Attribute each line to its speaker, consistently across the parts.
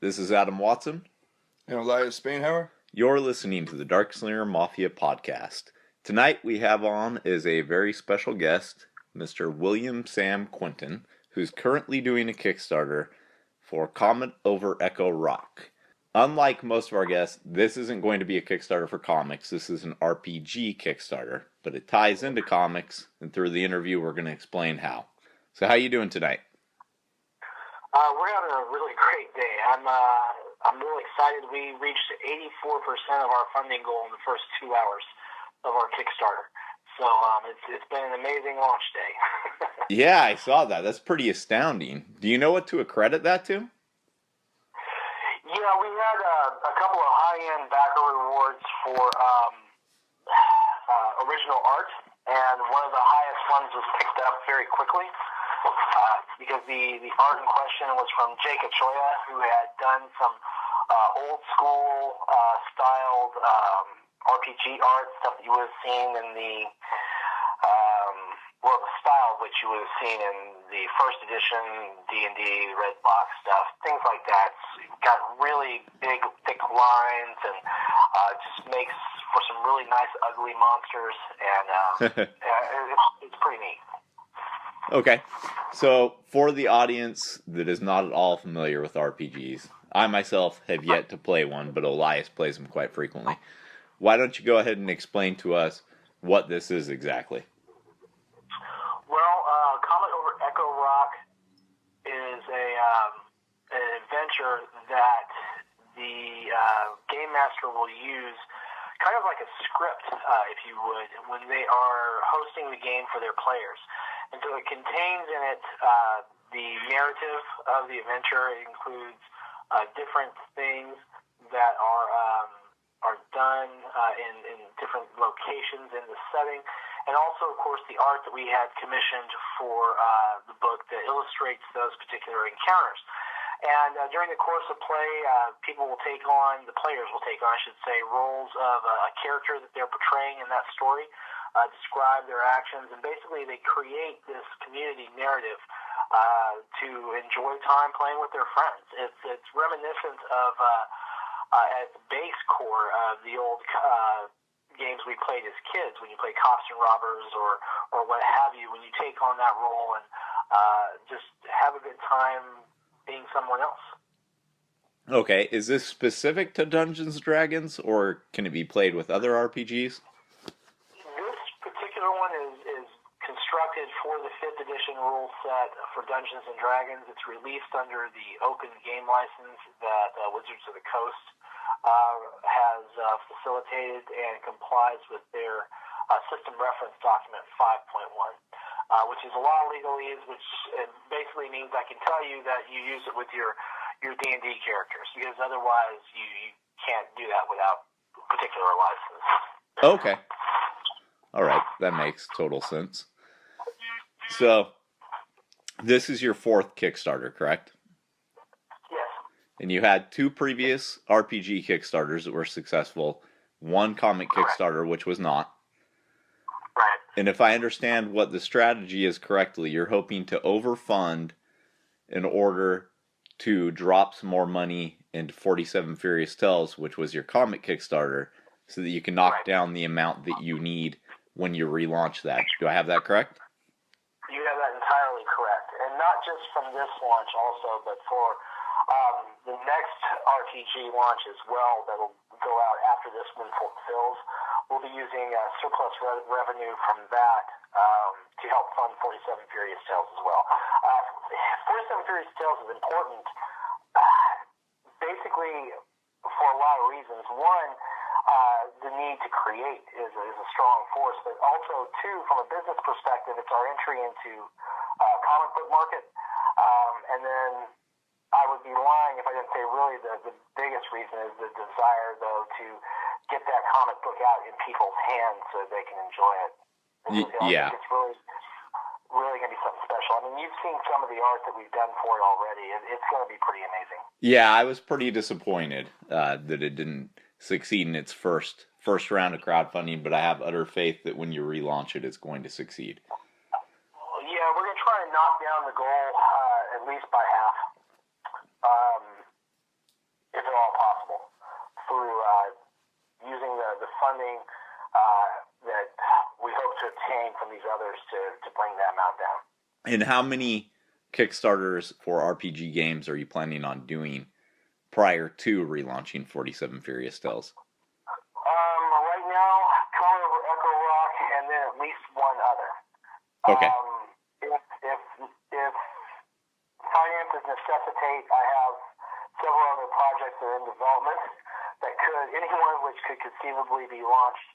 Speaker 1: This is Adam Watson.
Speaker 2: And Elias Spainhauer.
Speaker 1: You're listening to the Darkslinger Mafia podcast. Tonight we have on is a very special guest, Mr. William Sam Quinton, who's currently doing a Kickstarter for Comet over Echo Rock. Unlike most of our guests, this isn't going to be a Kickstarter for comics. This is an RPG Kickstarter, but it ties into comics, and through the interview we're going to explain how. So how you doing tonight?
Speaker 3: We're having a really great day. I'm really excited. We reached 84% of our funding goal in the first 2 hours of our Kickstarter. So it's been an amazing launch day.
Speaker 1: Yeah, I saw that. That's pretty astounding. Do you know what to accredit that to?
Speaker 3: Yeah, we had a couple of high-end backer rewards for original art, and one of the highest ones was picked up very quickly. Because the art in question was from Jacob Choya, who had done some old school styled RPG art, stuff that you would have seen in the the style which you would have seen in the first edition D&D red box stuff, things like that. It's got really big, thick lines, and just makes for some really nice, ugly monsters, and it's pretty neat.
Speaker 1: Okay, so for the audience that is not at all familiar with RPGs, I myself have yet to play one, but Elias plays them quite frequently. Why don't you go ahead and explain to us what this is exactly?
Speaker 3: Well, Comet over Echo Rock is an adventure that the Game Master will use kind of like a script, if you would, when they are hosting the game for their players. And so it contains in it the narrative of the adventure. It includes different things that are done in different locations in the setting, and also, of course, the art that we had commissioned for the book that illustrates those particular encounters. And during the course of play, the players will take on, I should say, roles of a character that they're portraying in that story, describe their actions, and basically they create this community narrative to enjoy time playing with their friends. It's reminiscent of, at the base core of the old games we played as kids, when you play Cops and Robbers or what have you, when you take on that role and just have a good time being someone else.
Speaker 1: Okay, is this specific to Dungeons & Dragons, or can it be played with other RPGs?
Speaker 3: This particular one is constructed for the 5th edition rule set for Dungeons & Dragons. It's released under the open game license that Wizards of the Coast has facilitated and complies with their system reference document 5.1, which is a lot of legalese, which basically means I can tell you that you use it with your D&D characters, because otherwise you can't do that without a particular license.
Speaker 1: Okay. All right, that makes total sense. So, this is your 4th Kickstarter, correct?
Speaker 3: Yes.
Speaker 1: And you had 2 previous RPG Kickstarters that were successful, 1 comic Kickstarter which was not.
Speaker 3: Right.
Speaker 1: And if I understand what the strategy is correctly, you're hoping to overfund in order to drop some more money into 47 Furious Tales, which was your comic Kickstarter, so that you can knock down the amount that you need when you relaunch that. Do I have that correct?
Speaker 3: You have that entirely correct. And not just from this launch also, but for the next RPG launch as well that will go out after this one fulfills. We'll be using surplus revenue from that to help fund 47 Furious Tales as well. 47 Furious Tales is important basically for a lot of reasons. One, the need to create is a strong force, but also, two, from a business perspective, it's our entry into comic book market. And then I would be lying if I didn't say really the biggest reason is the desire, though, to get that comic book out in people's hands so that they can enjoy it.
Speaker 1: Yeah.
Speaker 3: I think it's really going to be something special. I mean, you've seen some of the art that we've done for it already. It's going to be pretty amazing.
Speaker 1: Yeah, I was pretty disappointed that it didn't succeed in its first round of crowdfunding, but I have utter faith that when you relaunch it, it's going to succeed.
Speaker 3: Yeah, we're going to try and knock down the goal at least by half. funding that we hope to obtain from these others to bring that amount down.
Speaker 1: And how many Kickstarters for RPG games are you planning on doing prior to relaunching 47 Furious Tales?
Speaker 3: Right now, Comet over Echo Rock, and then at least one other.
Speaker 1: Okay.
Speaker 3: If finances necessitate, I have several other projects that are in development that any one of which could conceivably be launched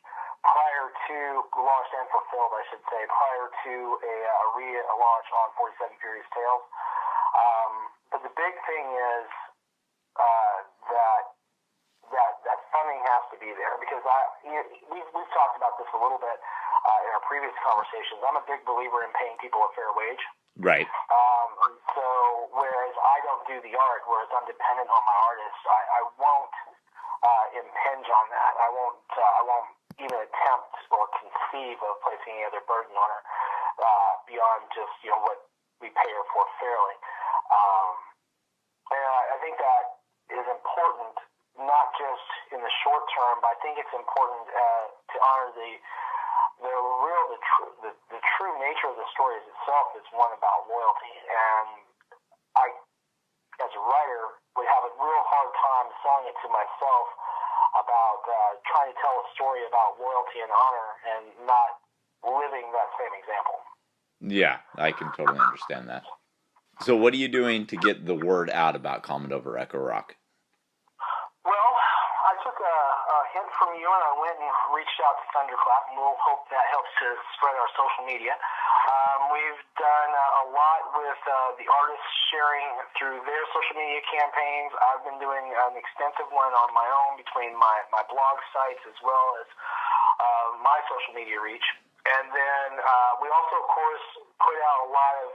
Speaker 3: launched and fulfilled, I should say, prior to a relaunch on 47 Furious Tales. But the big thing is that funding has to be there, because we've talked about this a little bit in our previous conversations. I'm a big believer in paying people a fair wage.
Speaker 1: Right.
Speaker 3: So whereas I don't do the art, whereas I'm dependent on my artists, I won't impinge on that. I won't even attempt or conceive of placing any other burden on her beyond just what we pay her for fairly. And I think that is important, not just in the short term, but I think it's important to honor the true nature of the story itself is one about loyalty. And I, as a writer, would have a real hard time selling it to myself about trying to tell a story about loyalty and honor and not living that same example.
Speaker 1: Yeah, I can totally understand that. So what are you doing to get the word out about Comet over Echo Rock?
Speaker 3: Well, I took a hint from you, and I went and reached out to Thunderclap, and we'll hope that helps to spread our social media. We've done a lot with the artists sharing through their social media campaigns. I've been doing an extensive one on my own between my blog sites as well as my social media reach. And then we also, of course, put out a lot of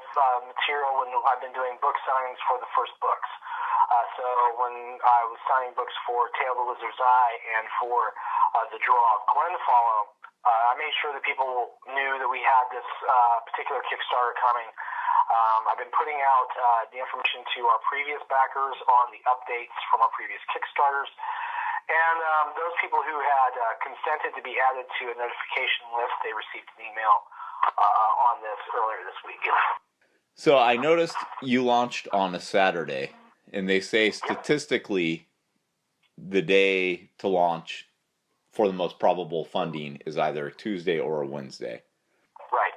Speaker 3: material when I've been doing book signings for the first books. So when I was signing books for Tale of the Lizard's Eye and for The Draw of Glenfollow, I made sure that people knew that we had this particular Kickstarter coming. I've been putting out the information to our previous backers on the updates from our previous Kickstarters. And those people who had consented to be added to a notification list, they received an email on this earlier this week.
Speaker 1: So I noticed you launched on a Saturday, and they say statistically the day to launch for the most probable funding is either a Tuesday or a Wednesday.
Speaker 3: Right.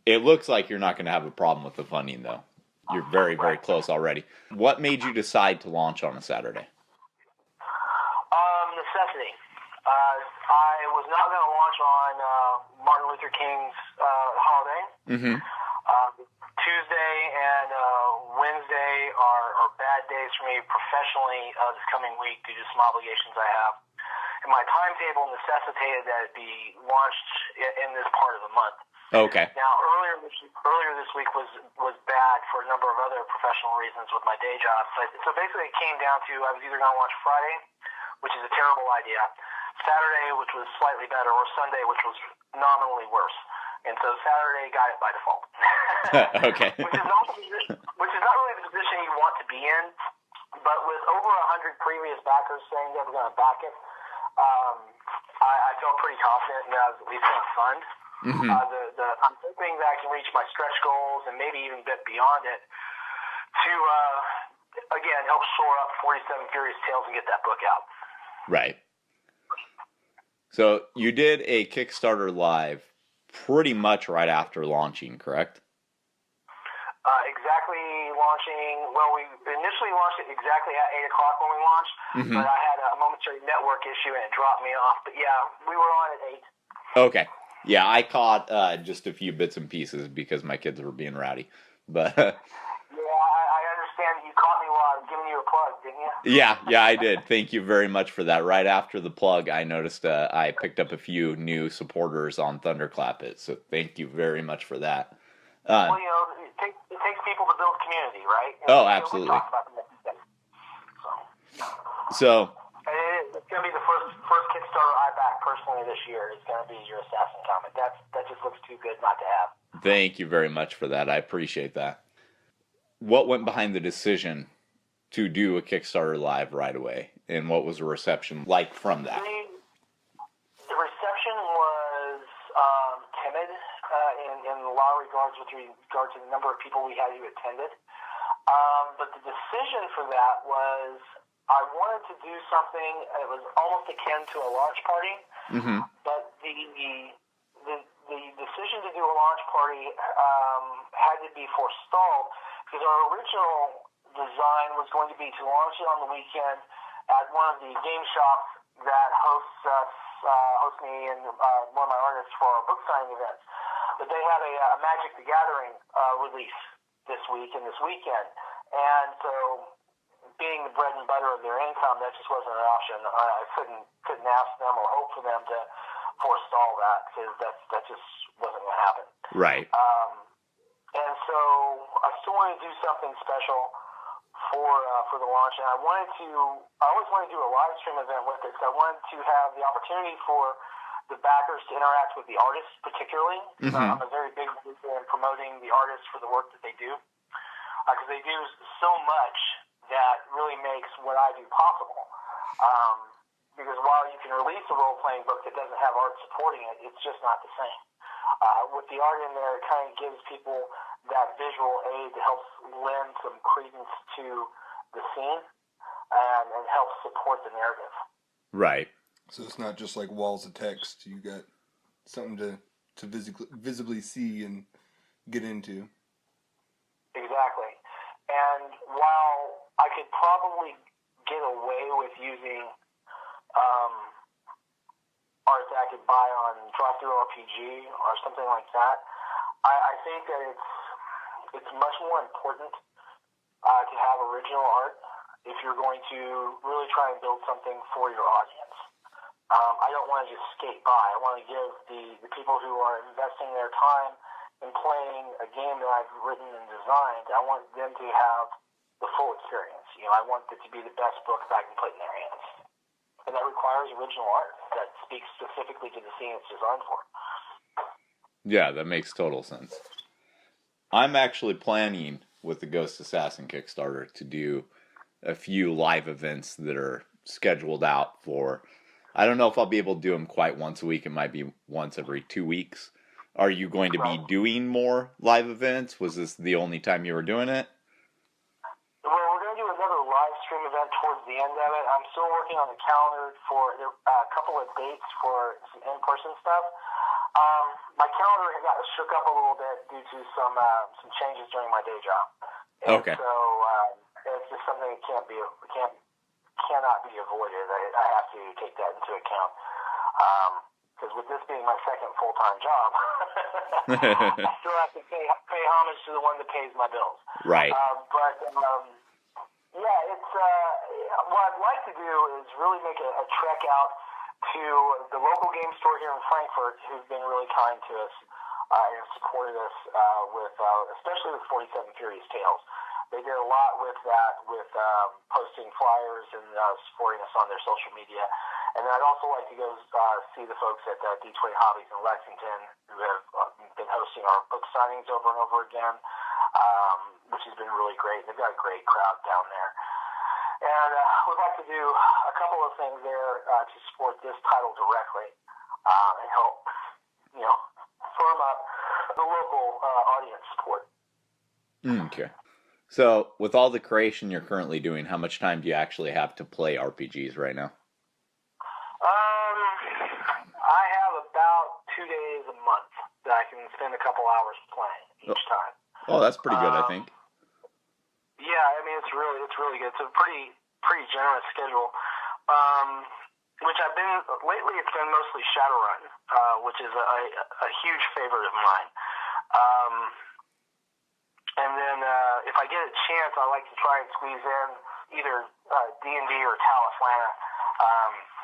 Speaker 1: It looks like you're not going to have a problem with the funding, though. You're very, very close already. What made you decide to launch on a Saturday?
Speaker 3: Necessity. I was not going to launch on Martin Luther King's holiday.
Speaker 1: Mm-hmm.
Speaker 3: Tuesday and Wednesday are bad days for me professionally this coming week due to some obligations I have. And my timetable necessitated that it be launched in this part of the month.
Speaker 1: Okay.
Speaker 3: Now, earlier this week was bad for a number of other professional reasons with my day job. So basically it came down to I was either going to launch Friday, which is a terrible idea, Saturday, which was slightly better, or Sunday, which was nominally worse. And so Saturday got it by default.
Speaker 1: Okay.
Speaker 3: which is not really the position you want to be in, but with over 100 previous backers saying they were going to back it, I felt pretty confident that I was at least going to fund.
Speaker 1: Mm-hmm.
Speaker 3: I'm hoping that I can reach my stretch goals and maybe even a bit beyond it to, again, help shore up 47 Furious Tales and get that book out.
Speaker 1: Right. So you did a Kickstarter live pretty much right after launching, correct?
Speaker 3: Exactly launching, well, we initially launched it exactly at 8 o'clock when we launched,
Speaker 1: Mm-hmm.
Speaker 3: but I had a momentary network issue and it dropped me off. But yeah, we were on at 8.
Speaker 1: Okay. Yeah, I caught just a few bits and pieces because my kids were being rowdy. But
Speaker 3: Yeah, I understand you caught me while I was giving you a plug, didn't you?
Speaker 1: yeah, I did. Thank you very much for that. Right after the plug, I noticed I picked up a few new supporters on Thunderclap It, so thank you very much for that.
Speaker 3: Well, it takes people to build community, right?
Speaker 1: Oh, absolutely.
Speaker 3: We talked about the next step.
Speaker 1: So
Speaker 3: It's going to be the first Kickstarter I back personally this year. It's going to be your Assassin Comet. That just looks too good not to have.
Speaker 1: thank you very much for that. I appreciate that. What went behind the decision to do a Kickstarter live right away, and what was the reception like from that?
Speaker 3: The regard to the number of people we had who attended. But the decision for that was I wanted to do something that was almost akin to a launch party, but the decision to do a launch party had to be forestalled because our original design was going to be to launch it on the weekend at one of the game shops that hosts me and one of my artists for our book signing events. But they had a Magic the Gathering release this week and this weekend. And so, being the bread and butter of their income, that just wasn't an option. I couldn't ask them or hope for them to forestall that because that just wasn't going to happen.
Speaker 1: Right.
Speaker 3: And so, I still wanted to do something special for the launch, and I always wanted to do a live stream event with it because I wanted to have the opportunity for the backers to interact with the artists, particularly. I'm a very big believer in promoting the artists for the work that they do. Because they do so much that really makes what I do possible. Because while you can release a role-playing book that doesn't have art supporting it, it's just not the same. With the art in there, it kind of gives people that visual aid that helps lend some credence to the scene and helps support the narrative.
Speaker 1: Right.
Speaker 2: So it's not just like walls of text. You got something to visibly see and get into.
Speaker 3: Exactly. And while I could probably get away with using art that I could buy on Drive-Thru RPG or something like that, I think that it's much more important to have original art if you're going to really try and build something for your audience. I don't want to just skate by. I want to give the people who are investing their time in playing a game that I've written and designed, I want them to have the full experience. I want it to be the best book that I can put in their hands. And that requires original art that speaks specifically to the scene it's designed for.
Speaker 1: Yeah, that makes total sense. I'm actually planning with the Ghost Assassin Kickstarter to do a few live events that are scheduled out for, I don't know if I'll be able to do them quite once a week. It might be once every 2 weeks. Are you going to be doing more live events? Was this the only time you were doing it?
Speaker 3: Well, we're going to do another live stream event towards the end of it. I'm still working on the calendar for a couple of dates for some in-person stuff. My calendar has got shook up a little bit due to some changes during my day job. And
Speaker 1: okay.
Speaker 3: So it's just something that cannot be avoided. I have to take that into account. Because with this being my second full-time job, I still have to pay homage to the one that pays my bills.
Speaker 1: Right.
Speaker 3: Yeah, it's what I'd like to do is really make a trek out to the local game store here in Frankfurt, who's been really kind to us and supported us especially with 47 Furious Tales. They did a lot with that, with posting flyers and supporting us on their social media. And then I'd also like to go see the folks at D20 Hobbies in Lexington, who have been hosting our book signings over and over again, which has been really great. They've got a great crowd down there. And we'd like to do a couple of things there to support this title directly and help, firm up the local audience support.
Speaker 1: Okay. So, with all the creation you're currently doing, how much time do you actually have to play RPGs right now?
Speaker 3: I have about 2 days a month that I can spend a couple hours playing each time.
Speaker 1: Oh, that's pretty good, I think.
Speaker 3: Yeah, I mean it's really good. It's a pretty generous schedule. Which I've been lately. It's been mostly Shadowrun, which is a huge favorite of mine. And then if I get a chance, I like to try and squeeze in either D&D or Talismana.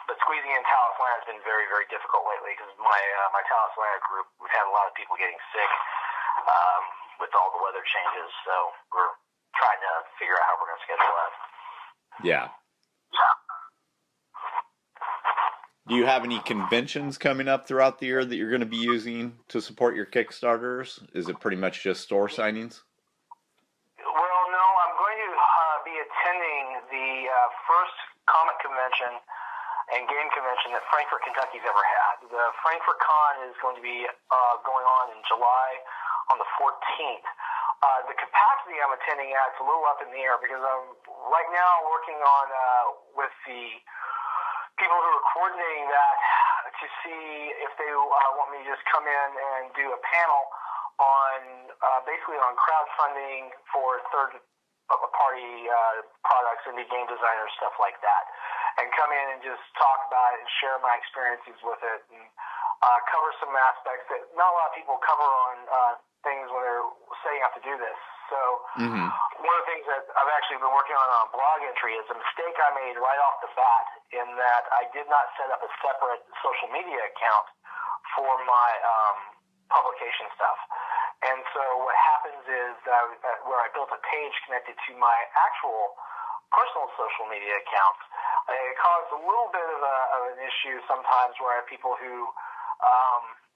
Speaker 3: But squeezing in Talismana has been very, very difficult lately because my Talismana group, we've had a lot of people getting sick with all the weather changes. So we're trying to figure out how we're going to schedule that.
Speaker 1: Yeah. Do you have any conventions coming up throughout the year that you're going to be using to support your Kickstarters? Is it pretty much just store signings?
Speaker 3: Well, no, I'm going to be attending the first comic convention and game convention that Frankfort, Kentucky's ever had. The Frankfurt Con is going to be going on in July on the 14th. The capacity I'm attending at is a little up in the air because I'm right now working on with the people who are coordinating that to see if they want me to just come in and do a panel on basically on crowdfunding for third-party products, indie game designers, stuff like that, and come in and just talk about it and share my experiences with it and cover some aspects that not a lot of people cover on things when they're setting out to do this. So one of the things that I've actually been working on a blog entry is a mistake I made right off the bat in that I did not set up a separate social media account for my publication stuff. And so what happens is where I built a page connected to my actual personal social media accounts, it caused a little bit of an issue sometimes where I have people who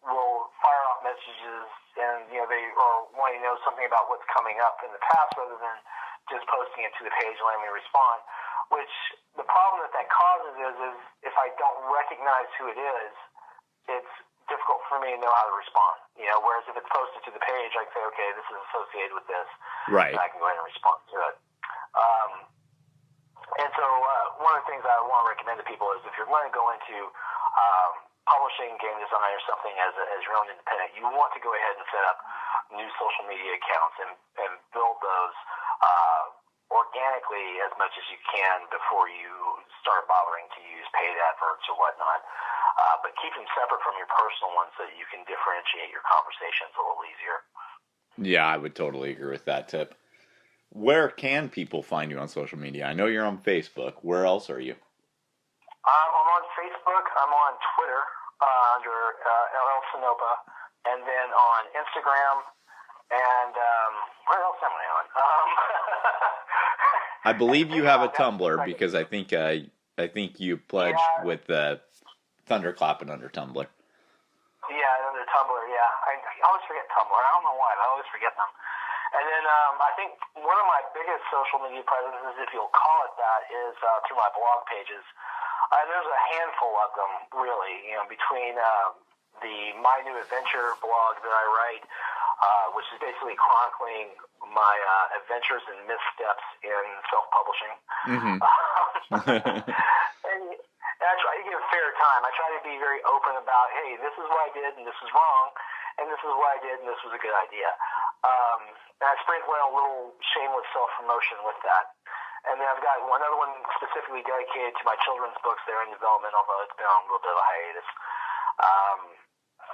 Speaker 3: will fire off messages and they are wanting to know something about what's coming up in the past rather than just posting it to the page and letting me respond. Which the problem that causes is if I don't recognize who it is, it's difficult for me to know how to respond. Whereas if it's posted to the page, I can say, okay, this is associated with this,
Speaker 1: Right.
Speaker 3: and I can go ahead and respond to it. And so one of the things I want to recommend to people is if you're going to go into publishing, game design, or something as your own independent, you want to go ahead and set up new social media accounts and build those organically as much as you can before you start bothering to use paid adverts or whatnot. But keep them separate from your personal ones so that you can differentiate your conversations a little easier.
Speaker 1: Yeah, I would totally agree with that tip. Where can people find you on social media? I know you're on Facebook. Where else are you?
Speaker 3: I'm on Facebook. I'm on Twitter under LL Sinopa, and then on Instagram. And where else am I on?
Speaker 1: I believe you have a Tumblr because I think you pledged with Thunderclapping under Tumblr.
Speaker 3: Yeah, under Tumblr. Yeah, I always forget Tumblr. I don't know why, but I always forget them. And then I think one of my biggest social media presences, if you'll call it that, is through my blog pages. There's a handful of them, really, between the My New Adventure blog that I write, which is basically chronicling my adventures and missteps in self-publishing. And I try to give fair time. I try to be very open about, hey, this is what I did and this is wrong, and this is what I did and this was a good idea. And I sprinkle in a little shameless self-promotion with that. And then I've got another one specifically dedicated to my children's books that are in development, although it's been on a little bit of a hiatus.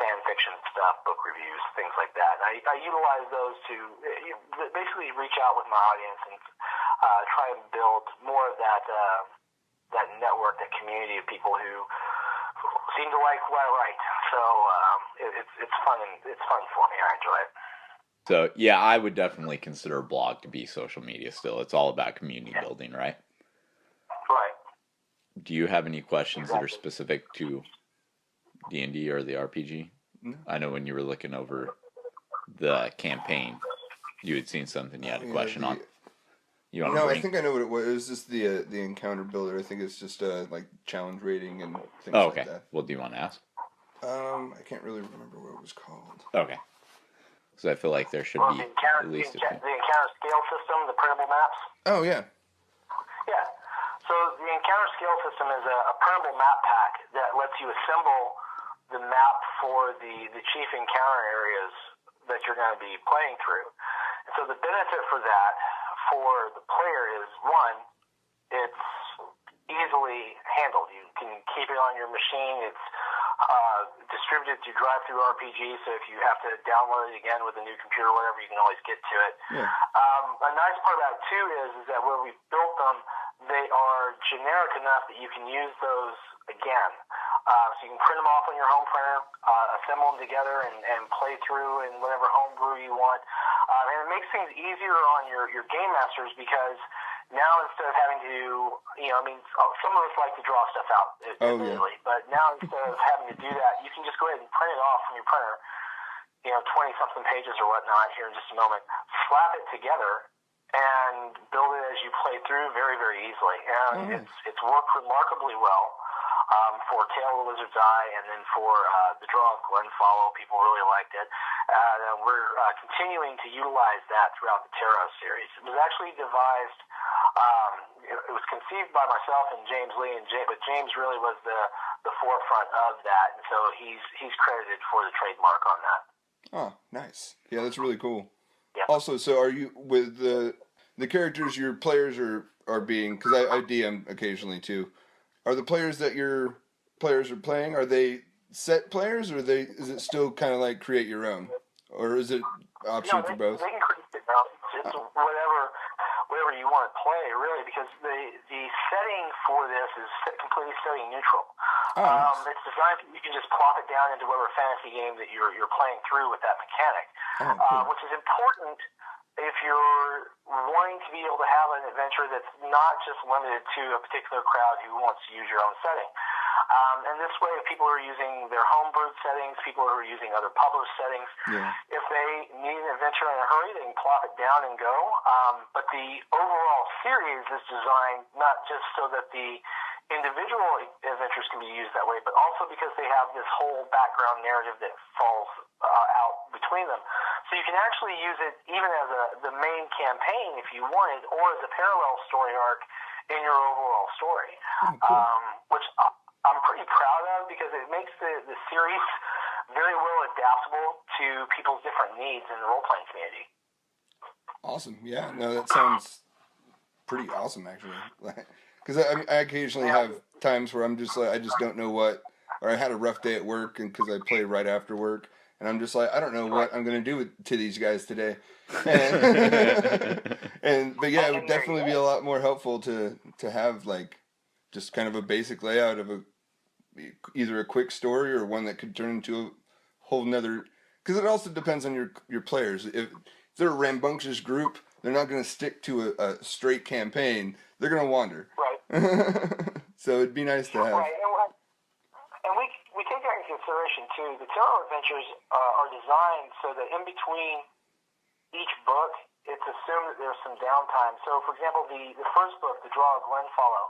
Speaker 3: Fan fiction stuff, book reviews, things like that. And I utilize those to basically reach out with my audience and try and build more of that network, that community of people who seem to like what I write. So it's fun, and it's fun for me. I enjoy it.
Speaker 1: So, yeah, I would definitely consider a blog to be social media still. It's all about community building, right?
Speaker 3: Right.
Speaker 1: Do you have any questions that are specific to D&D or the RPG?
Speaker 2: No.
Speaker 1: I know when you were looking over the campaign, you had seen something you had a question on. You want to
Speaker 2: I think I know what it was. It was just the encounter builder. I think it's just like challenge rating and things
Speaker 1: okay.
Speaker 2: like that.
Speaker 1: Well, do you want to ask?
Speaker 2: I can't really remember what it was called.
Speaker 1: Okay. So I feel like there should be at least a few.
Speaker 3: The encounter scale system, the printable maps.
Speaker 2: Oh, yeah.
Speaker 3: Yeah. So the encounter scale system is a printable map pack that lets you assemble the map for the chief encounter areas that you're going to be playing through. And so the benefit for that for the player is, one, it's easily handled. You can keep it on your machine. It's distributed through drive-through RPG, so if you have to download it again with a new computer or whatever, you can always get to it.
Speaker 2: Yeah.
Speaker 3: A nice part about it, too, is that where we built them, they are generic enough that you can use those again. So you can print them off on your home printer, assemble them together, and play through in whatever homebrew you want. And it makes things easier on your game masters because now instead of having to, some of us like to draw stuff out, admittedly, but now instead of having to do that, you can just go ahead and print it off from your printer, 20-something pages or whatnot here in just a moment, slap it together, and build it as you play through very, very easily. And it's worked remarkably well. For Tail of the Lizard's Eye, and then for the Draw of Glenfollow, people really liked it. And we're continuing to utilize that throughout the Tarot series. It was actually devised, it was conceived by myself and James Lee, but James really was the forefront of that, and so he's credited for the trademark on that.
Speaker 2: Oh, nice. Yeah, that's really cool.
Speaker 3: Yeah.
Speaker 2: Also, so are you with the characters your players are being? Because I DM occasionally too. Are the players that your players are playing, are they set players, or is it still kind of like create your own, or is it option for both?
Speaker 3: They can create their own. It's whatever you want to play, really, because the setting for this is completely setting neutral.
Speaker 2: Oh, nice.
Speaker 3: It's designed, you can just plop it down into whatever fantasy game that you're playing through with that mechanic,
Speaker 2: cool.
Speaker 3: Which is important if you're wanting to be able to have an adventure that's not just limited to a particular crowd who wants to use your own setting. And this way, if people are using their homebrewed settings, people who are using other published settings, if they need an adventure in a hurry, they can plop it down and go. But the overall series is designed not just so that the individual adventures can be used that way, but also because they have this whole background narrative that falls out between them. So you can actually use it even as the main campaign if you wanted, or as a parallel story arc in your overall story, which I'm pretty proud of, because it makes the series very well adaptable to people's different needs in the role-playing community.
Speaker 2: Awesome. Yeah, no, that sounds pretty awesome, actually. Because I occasionally have times where I'm just like, I just don't know what, or I had a rough day at work, and because I play right after work, and I'm just like, I don't know what I'm going to do to these guys today. But yeah, it would definitely be a lot more helpful to have like just kind of a basic layout of either a quick story or one that could turn into a whole nother. Because it also depends on your players. If they're a rambunctious group, they're not going to stick to a straight campaign. They're going to wander.
Speaker 3: Right.
Speaker 2: So it'd be nice to have.
Speaker 3: Right, and we take that into consideration too. The tarot adventures are designed so that in between each book, it's assumed that there's some downtime. So, for example, the first book, The Draw of Glenfollow,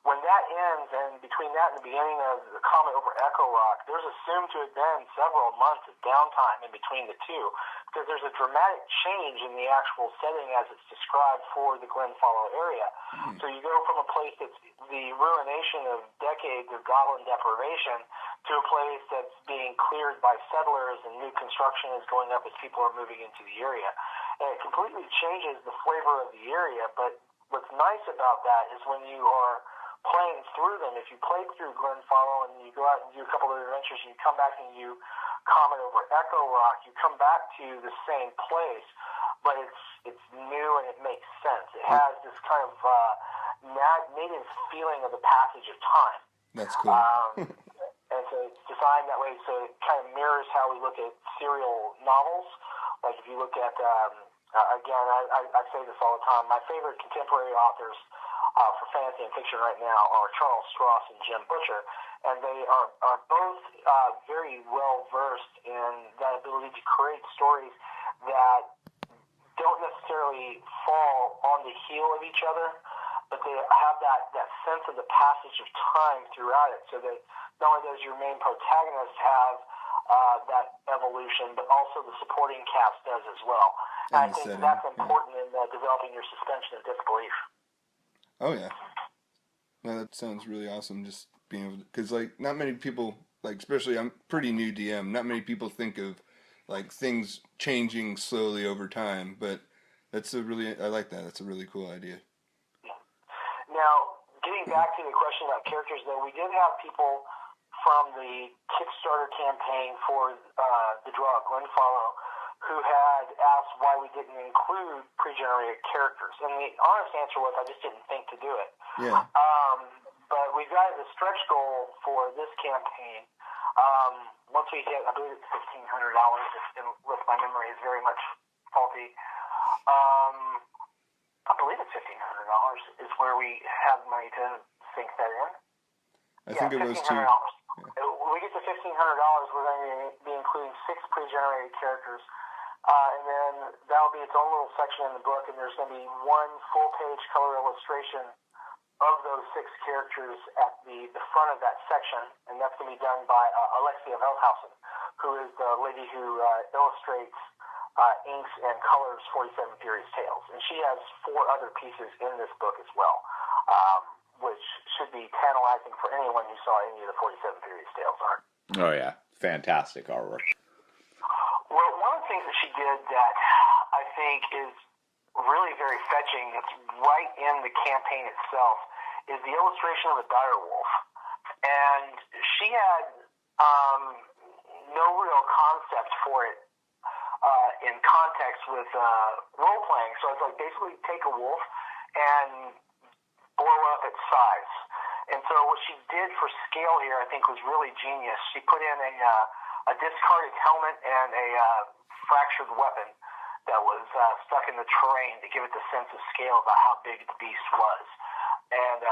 Speaker 3: when that ends, and between that and the beginning of The Comet over Echo Rock, there's assumed to have been several months of downtime in between the two, because there's a dramatic change in the actual setting as it's described for the Glenfollow area. So you go from a place that's the ruination of decades of goblin deprivation to a place that's being cleared by settlers, and new construction is going up as people are moving into the area. And it completely changes the flavor of the area, but what's nice about that is when you are playing through them, if you play through Glenfollow and you go out and do a couple of adventures and you come back and you comment over Echo Rock, you come back to the same place, but it's new and it makes sense. It has this kind of native feeling of the passage of time.
Speaker 2: That's cool.
Speaker 3: And so it's designed that way, so it kind of mirrors how we look at serial novels. Like if you look at, again, I say this all the time, my favorite contemporary authors for fantasy and fiction right now are Charles Stross and Jim Butcher, and they are both very well versed in that ability to create stories that don't necessarily fall on the heel of each other, but they have that sense of the passage of time throughout it, so that not only does your main protagonist have that evolution, but also the supporting cast does as well. And I think that's important in developing your suspension of disbelief.
Speaker 2: Oh yeah, no, that sounds really awesome. Just being able to, because like not many people, like especially I'm pretty new DM. Not many people think of like things changing slowly over time. But I like that. That's a really cool idea.
Speaker 3: Now, getting back to the question about characters, though, we did have people from the Kickstarter campaign for the Draw of Glenfollow who had asked why we didn't include pre-generated characters. And the honest answer was I just didn't think to do it.
Speaker 2: Yeah.
Speaker 3: But we got the stretch goal for this campaign. Once we hit, I believe it's $1,500, if my memory is very much faulty. I believe it's $1,500 is where we have money to sink that in.
Speaker 2: I think it was too.
Speaker 3: $1,500. When we get to $1,500, we're going to be including 6 pre-generated characters. And then that'll be its own little section in the book, and there's going to be one full-page color illustration of those 6 characters at the front of that section, and that's going to be done by Alexia Veldhausen, who is the lady who illustrates, inks, and colors 47 Furious Tales. And she has 4 other pieces in this book as well, which should be tantalizing for anyone who saw any of the 47 Furious Tales art.
Speaker 1: Oh, yeah. Fantastic artwork.
Speaker 3: Well, one of the things that she did that I think is really very fetching, it's right in the campaign itself, is the illustration of a direwolf. And she had no real concept for it in context with role-playing. So it's like basically take a wolf and blow up its size. And so what she did for scale here, I think, was really genius. She put in a discarded helmet and a fractured weapon that was stuck in the terrain to give it the sense of scale about how big the beast was. And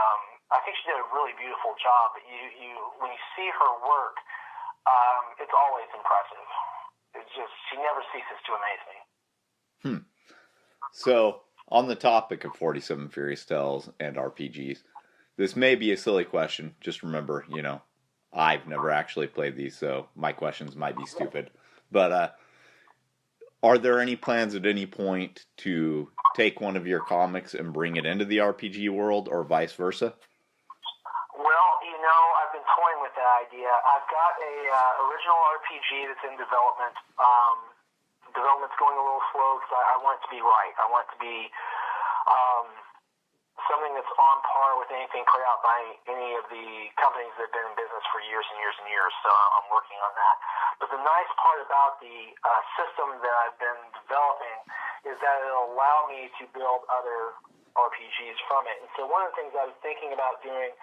Speaker 3: I think she did a really beautiful job. When you see her work, it's always impressive. It's just, she never ceases to amaze me.
Speaker 1: So, on the topic of 47 Furious Tales and RPGs, this may be a silly question. Just remember, I've never actually played these, so my questions might be stupid. But are there any plans at any point to take one of your comics and bring it into the RPG world, or vice versa?
Speaker 3: Well, I've been toying with that idea. I've got a original RPG that's in development. Development's going a little slow because I want it to be right. I want it to be something that's on par with anything put out by any of the companies that have been in business for years and years and years. So I'm working on that. But the nice part about the system that I've been developing is that it'll allow me to build other RPGs from it. And so one of the things I was thinking about doing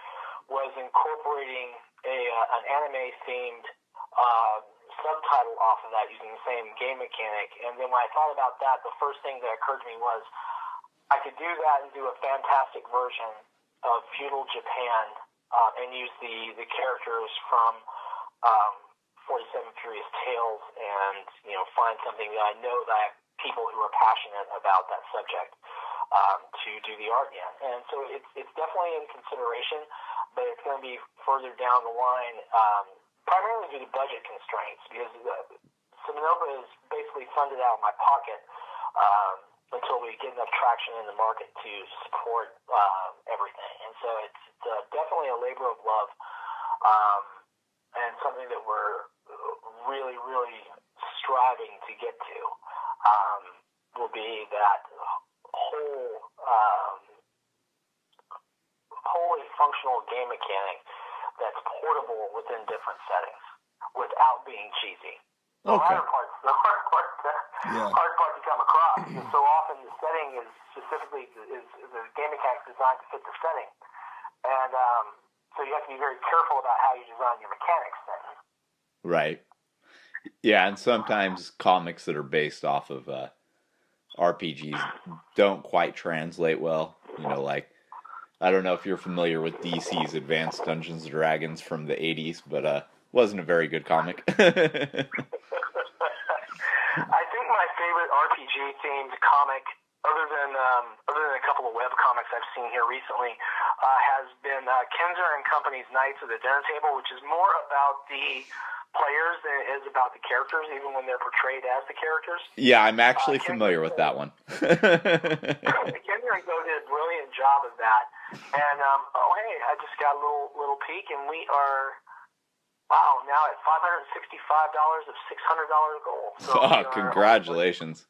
Speaker 3: was incorporating an anime-themed subtitle off of that using the same game mechanic. And then when I thought about that, the first thing that occurred to me was I could do that and do a fantastic version of feudal Japan and use the characters from 47 Furious Tales and find something that I know that I have people who are passionate about that subject to do the art in. And so it's definitely in consideration, but it's going to be further down the line, primarily due to budget constraints, because Simonova is basically funded out of my pocket until we get enough traction in the market to support everything. And so it's definitely a labor of love, and something that we're really, really striving to get to, will be that wholly functional game mechanic that's portable within different settings without being cheesy. The
Speaker 1: Okay.
Speaker 3: the hard part to come across. And so often the setting is specifically the game mechanics designed to fit the setting, and so you have to be very careful about how you design your mechanics then.
Speaker 1: Right. Yeah, and sometimes comics that are based off of RPGs don't quite translate well. Like, I don't know if you're familiar with DC's Advanced Dungeons & Dragons from the 80s, but wasn't a very good comic.
Speaker 3: I think my favorite RPG-themed comic, other than a couple of web comics I've seen here recently, has been Kinzer and Company's Knights of the Dinner Table, which is more about the players than it is about the characters, even when they're portrayed as the characters.
Speaker 1: Yeah, I'm actually familiar with that one.
Speaker 3: Kinzer and Co did a brilliant job of that. And hey, I just got a little peek, and we are now at $565 of $600 goal. So
Speaker 1: Congratulations.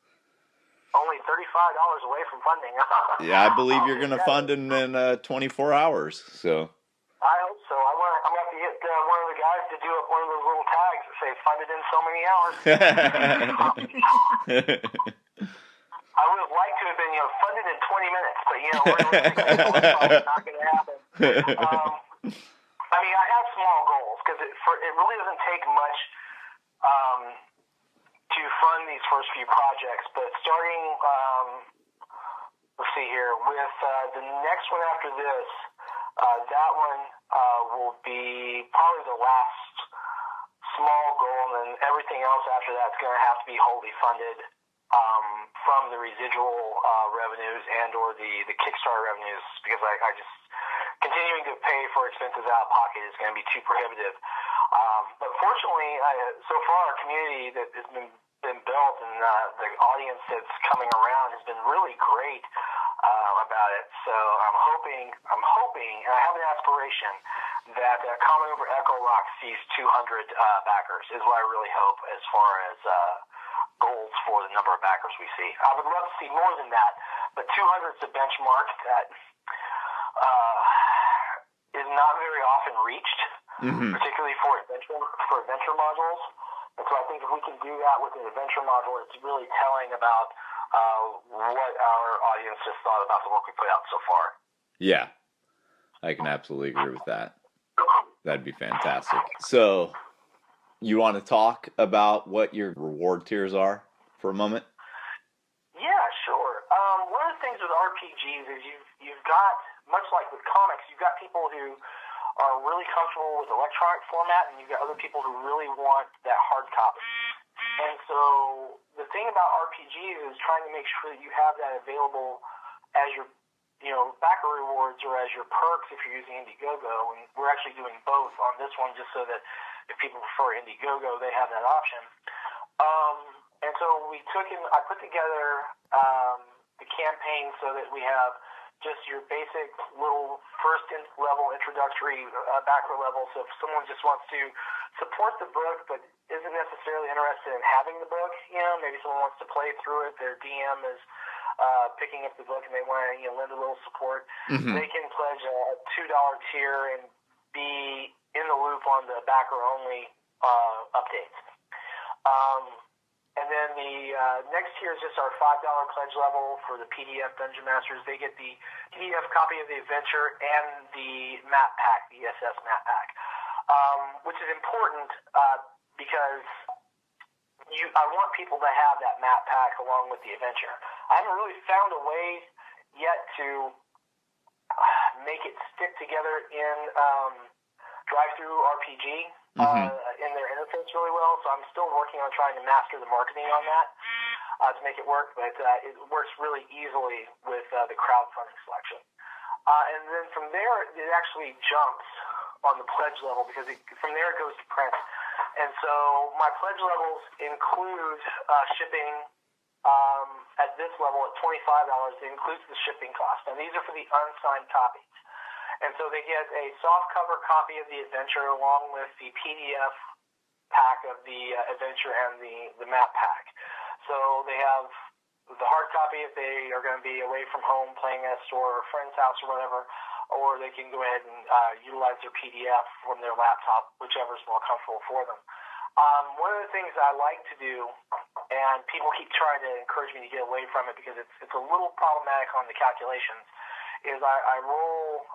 Speaker 3: Only $35 away from funding.
Speaker 1: Yeah, I believe you're going to fund in 24 hours. So.
Speaker 3: I hope so. I'm going to have to get one of the guys to do up one of those little tags that say funded in so many hours. I would have liked to have been, funded in 20 minutes, but that's probably not going to happen. I have small goals because it really doesn't take much to fund these first few projects. But starting, let's see here, with the next one after this, that one will be probably the last small goal, and then everything else after that is going to have to be wholly funded from the residual revenues and or the Kickstarter revenues, because I just continuing to pay for expenses out of pocket is going to be too prohibitive. But fortunately, so far our community that has been built and the audience that's coming around has been really great about it. So I'm hoping, and I have an aspiration that Comet over Echo Rock sees 200 backers is what I really hope as far as goals for the number of backers we see. I would love to see more than that, but 200 is a benchmark that is not very often reached, particularly for adventure modules. And so I think if we can do that with an adventure module, it's really telling about what our audience has thought about the work we put out so far.
Speaker 1: Yeah, I can absolutely agree with that. That'd be fantastic. So, you want to talk about what your reward tiers are for a moment?
Speaker 3: Yeah, sure. One of the things with RPGs is you've got, much like with comics, you've got people who are really comfortable with electronic format, and you've got other people who really want that hard copy. And so the thing about RPGs is trying to make sure that you have that available as your backer rewards or as your perks if you're using Indiegogo. And we're actually doing both on this one just so that if people prefer Indiegogo, they have that option. And so I put together the campaign so that we have just your basic little first level introductory backer level. So if someone just wants to support the book but isn't necessarily interested in having the book, maybe someone wants to play through it, their DM is picking up the book and they want to lend a little support, they can pledge a $2 tier and be in the loop on the backer only updates. And then the next tier is just our $5 pledge level for the PDF Dungeon Masters. They get the PDF copy of the adventure and the map pack, the ESS map pack, which is important because I want people to have that map pack along with the adventure. I haven't really found a way yet to make it stick together in Drive-Thru RPG. In their interface really well, so I'm still working on trying to master the marketing on that to make it work, but it works really easily with the crowdfunding selection. And then from there, it actually jumps on the pledge level because from there it goes to print. And so my pledge levels include shipping at this level at $25. It includes the shipping cost. Now these are for the unsigned copies. And so they get a soft cover copy of the adventure along with the PDF pack of the adventure and the map pack. So they have the hard copy if they are going to be away from home playing at a store or a friend's house or whatever, or they can go ahead and utilize their PDF from their laptop, whichever is more comfortable for them. One of the things I like to do, and people keep trying to encourage me to get away from it because it's a little problematic on the calculations, is I roll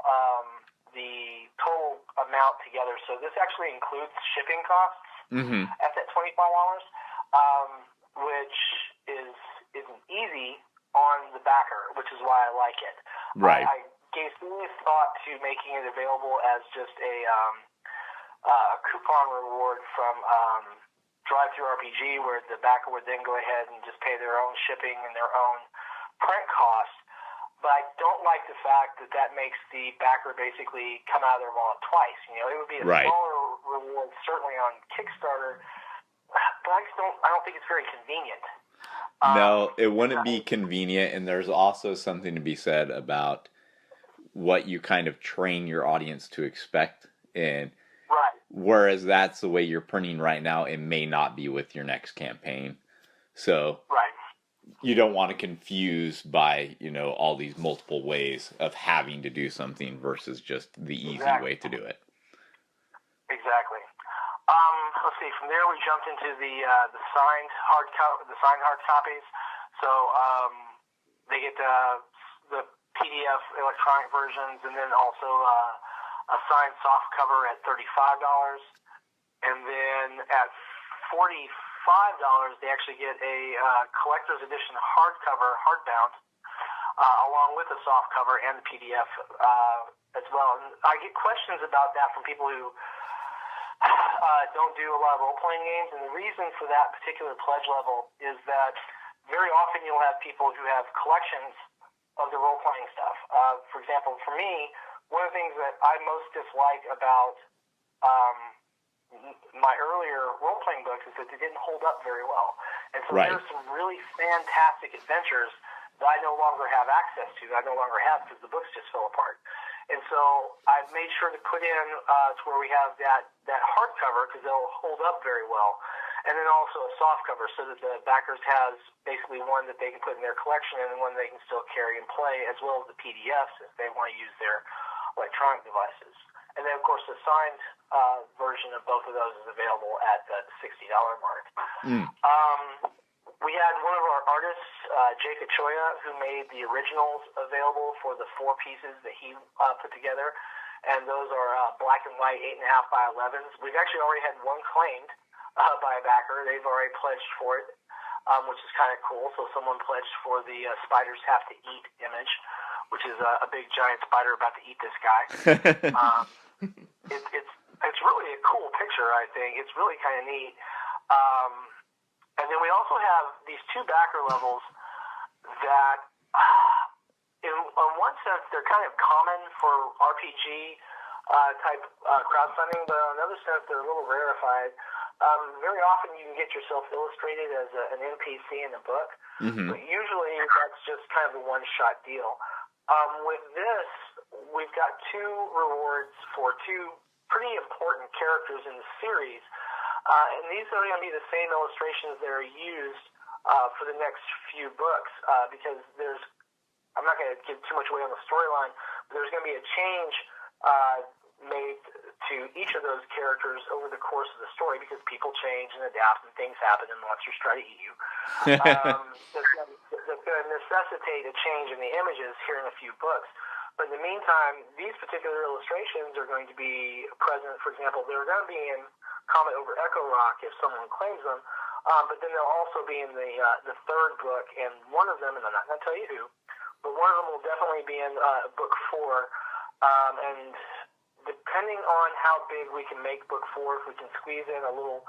Speaker 3: the total amount together. So this actually includes shipping costs at that $25, which isn't easy on the backer, which is why I like it.
Speaker 1: Right.
Speaker 3: I gave serious thought to making it available as just a coupon reward from Drive-Thru RPG, where the backer would then go ahead and just pay their own shipping and their own print costs. But I don't like the fact that makes the backer basically come out of their wallet twice. It would be a smaller reward, certainly on Kickstarter, but I don't think it's very convenient.
Speaker 1: No, it wouldn't be convenient, and there's also something to be said about what you kind of train your audience to expect. And whereas that's the way you're printing right now, it may not be with your next campaign. So you don't want to confuse by, all these multiple ways of having to do something versus just the easy way to do it.
Speaker 3: Exactly. Let's see. From there, we jumped into the signed hard copies. So they get the PDF electronic versions, and then also a signed soft cover at $35, and then at $45, they actually get a collector's edition hardbound, along with a soft cover and the PDF as well. And I get questions about that from people who don't do a lot of role-playing games, and the reason for that particular pledge level is that very often you'll have people who have collections of the role-playing stuff. For example, for me, one of the things that I most dislike about my earlier role-playing books is that they didn't hold up very well. And so
Speaker 1: Right.
Speaker 3: there's some really fantastic adventures that I no longer have access to, that I no longer have because the books just fell apart. And so I've made sure to put in to where we have that hardcover because they'll hold up very well. And then also a soft cover so that the backers has basically one that they can put in their collection and one they can still carry and play, as well as the PDFs if they want to use their electronic devices. And then, of course, the signed version of both of those is available at the $60 mark. We had one of our artists, Jake Achoya, who made the originals available for the 4 pieces that he put together. And those are black and white 8.5 by 11s. We've actually already had one claimed by a backer. They've already pledged for it, which is kind of cool. So someone pledged for the spiders have to eat image, which is a big giant spider about to eat this guy. It's really a cool picture, I think. It's really kind of neat. And then we also have these 2 backer levels that, in one sense, they're kind of common for RPG type crowdfunding, but in another sense, they're a little rarefied. Very often you can get yourself illustrated as an NPC in a book, but usually that's just kind of a one-shot deal. With this, we've got 2 rewards for 2 pretty important characters in the series, and these are going to be the same illustrations that are used for the next few books, because I'm not going to give too much away on the storyline, but there's going to be a change made to each of those characters over the course of the story because people change and adapt and things happen and monsters try to eat you. That's going to necessitate a change in the images here in a few books. But in the meantime, these particular illustrations are going to be present. For example, they're going to be in Comet over Echo Rock if someone claims them, but then they'll also be in the 3rd book, and one of them, and I'm not going to tell you who, but one of them will definitely be in book 4, and depending on how big we can make book 4, if we can squeeze in a little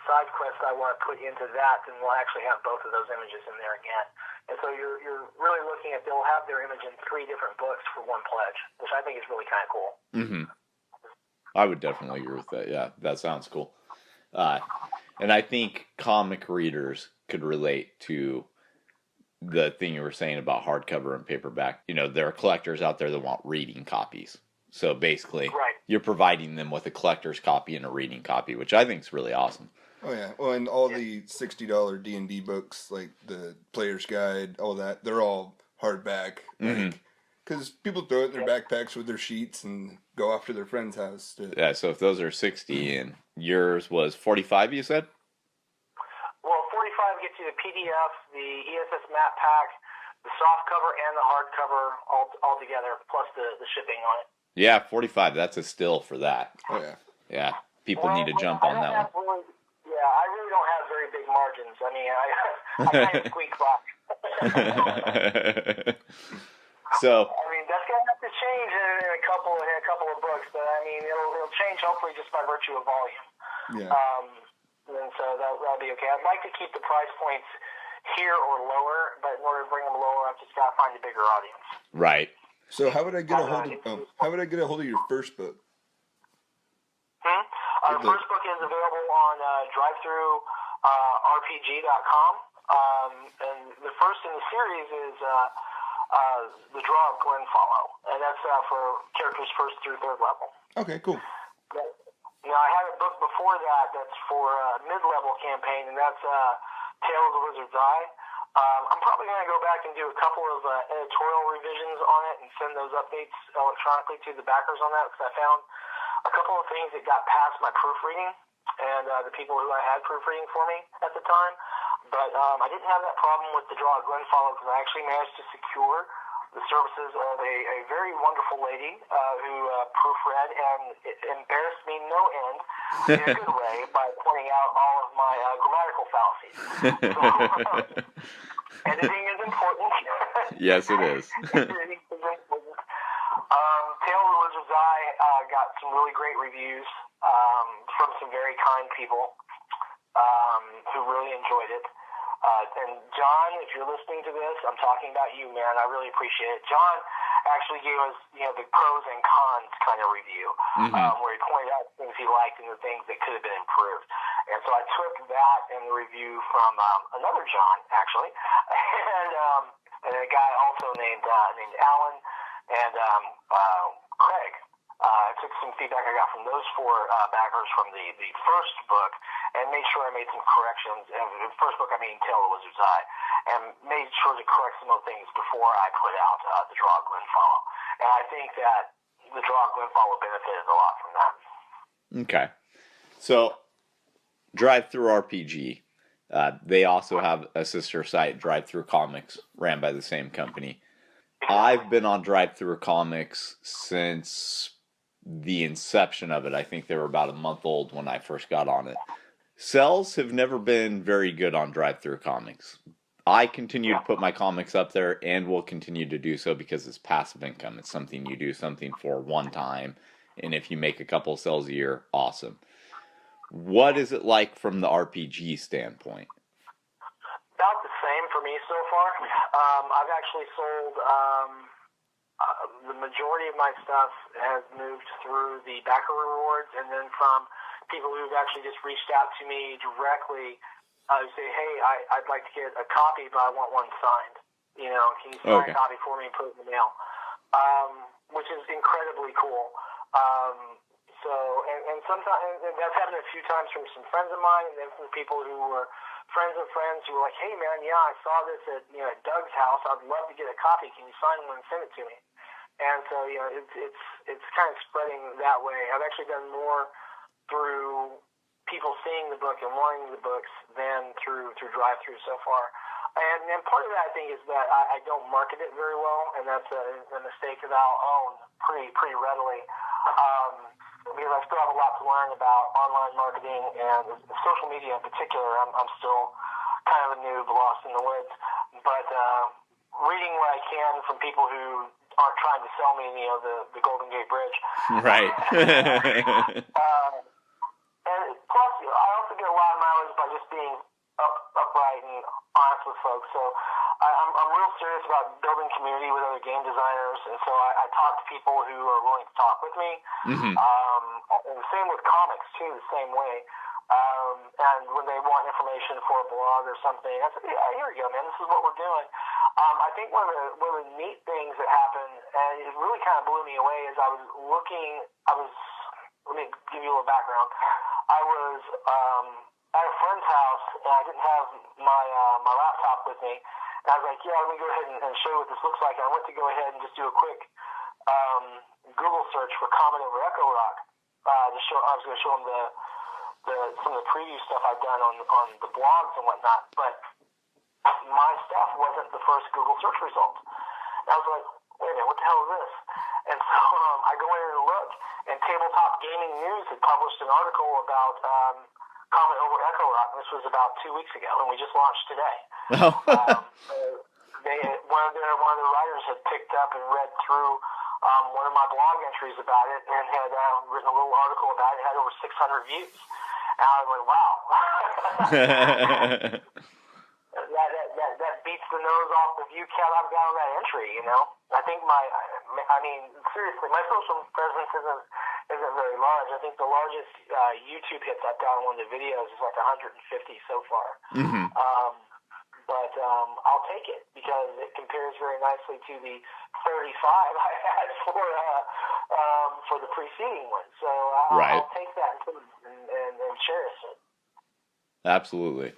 Speaker 3: side quest I want to put into that, then we'll actually have both of those images in there again. And so you're really looking at they'll have their image in 3 different books for one pledge, which I think is really kind of cool.
Speaker 1: I would definitely agree with that. Yeah, that sounds cool. And I think comic readers could relate to the thing you were saying about hardcover and paperback. You know, there are collectors out there that want reading copies. So basically, you're providing them with a collector's copy and a reading copy, which I think is really awesome.
Speaker 2: Oh yeah, well, and all the $60 D&D books, like the Player's Guide, all that, they're all hardback. Because people throw it in their backpacks with their sheets and go off to their friend's house.
Speaker 1: Yeah, so if those are 60 and yours was 45, you said?
Speaker 3: Well, 45 gets you the PDF, the ESS map pack, the soft cover, and the hardcover all together, plus the shipping on it.
Speaker 1: Yeah, 45. That's a still for that.
Speaker 2: Oh, yeah.
Speaker 1: Yeah, people need to jump on that one.
Speaker 3: I really don't have very big margins. I mean, I kind of squeak by.
Speaker 1: So.
Speaker 3: I mean, that's going to have to change in a couple of books, but I mean, it'll change hopefully just by virtue of volume.
Speaker 2: Yeah.
Speaker 3: And so that'll be okay. I'd like to keep the price points here or lower, but in order to bring them lower, I've just got to find a bigger audience.
Speaker 1: Right.
Speaker 2: So how would I get a hold of your first book?
Speaker 3: Our first book is available on drive-through-rpg.com, and the first in the series is The Draw of Glenfollow, and that's for characters 1st through 3rd level.
Speaker 2: Okay, cool.
Speaker 3: Now, I had a book before that's for mid-level campaign, and that's Tale of the Wizard's Eye. I'm probably going to go back and do a couple of editorial revisions on it and send those updates electronically to the backers on that, because I found a couple of things that got past my proofreading and the people who I had proofreading for me at the time. But I didn't have that problem with The Draw of Glenfollow because I actually managed to secure the services of a very wonderful lady who proofread and embarrassed me no end in a good way by pointing out all of my grammatical fallacies. So, editing is important.
Speaker 1: Yes, it is.
Speaker 3: Editing is important. Tale of the Wizard's Eye got some really great reviews from some very kind people who really enjoyed it. And John, if you're listening to this, I'm talking about you, man. I really appreciate it. John actually gave us, the pros and cons kind of review, where he pointed out things he liked and the things that could have been improved. And so I took that in the review from another John, actually, and a guy also named Alan and Craig. I took some feedback I got from those four backers from the first book and made sure I made some corrections. And the first book, I mean Tale of the Wizard's Eye, and made sure to correct some of the things before I put out the Draw Glenfollow. And I think that the Draw Glenfollow benefited a lot from that.
Speaker 1: Okay. So, Drive Through RPG. They also have a sister site, Drive Through Comics, ran by the same company. I've been on Drive Through Comics since the inception of it. I think they were about a month old when I first got on it. Cells have never been very good on Drive Through Comics. I continue to put my comics up there and will continue to do so because it's passive income. It's something you do something for one time, and if you make a couple of sales a year, awesome. What is it like from the RPG standpoint?
Speaker 3: About the same for me so far. I've actually sold the majority of my stuff has moved through the backer rewards, and then from people who've actually just reached out to me directly who say, hey, I'd like to get a copy, but I want one signed. Can you sign a copy for me and put it in the mail? Which is incredibly cool. And sometimes that's happened a few times from some friends of mine, and then from people who were friends of friends who were like, hey man, I saw this at Doug's house. I'd love to get a copy. Can you sign one and send it to me? And so it's kind of spreading that way. I've actually done more through people seeing the book and wanting the books than through drive-through so far. And part of that, I think, is that I don't market it very well, and that's a mistake that I'll own pretty readily. Because I still have a lot to learn about online marketing and social media in particular. I'm still kind of a noob, lost in the woods. But reading what I can from people who aren't trying to sell me, the Golden Gate Bridge.
Speaker 1: Right.
Speaker 3: And plus, I also get a lot of mileage by just being upright and honest with folks. So I'm real serious about building community with other game designers, and so I talk to people who are willing to talk with me. And the same with comics too, the same way. And when they want information for a blog or something, I say, yeah, here we go, man. This is what we're doing. I think one of the neat things that happened, and it really kind of blew me away, is let me give you a little background. I was at a friend's house, and I didn't have my laptop with me. And I was like, let me go ahead and show you what this looks like. And I went to go ahead and just do a quick Google search for Comet over Echo Rock. I was going to show them some of the preview stuff I've done on the blogs and whatnot. But my stuff wasn't the first Google search result. And I was like, wait a minute, what the hell is this? And so I go in and look, and Tabletop Gaming News had published an article about Comet over Echo Rock. This was about 2 weeks ago, and we just launched today.
Speaker 1: Oh.
Speaker 3: One of their writers had picked up and read through one of my blog entries about it and had written a little article about it. It had over 600 views. And I was like, wow. That beats the nose off the view count I've got on that entry, I think seriously, my social presence isn't very large. I think the largest YouTube hits I've got on one of the videos is like 150 so far. But I'll take it because it compares very nicely to the 35 I had for the preceding one. So I'll take that and cherish it.
Speaker 1: Absolutely.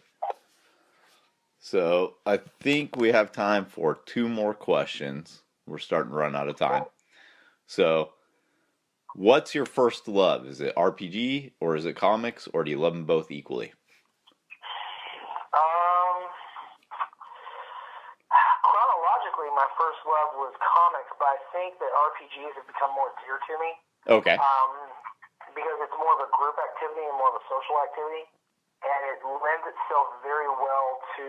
Speaker 1: So I think we have time for 2 more questions. We're starting to run out of time. So what's your first love? Is it RPG or is it comics, or do you love them both equally?
Speaker 3: Chronologically, my first love was comics, but I think that RPGs have become more dear to me.
Speaker 1: Okay.
Speaker 3: Because it's more of a group activity and more of a social activity. And it lends itself very well to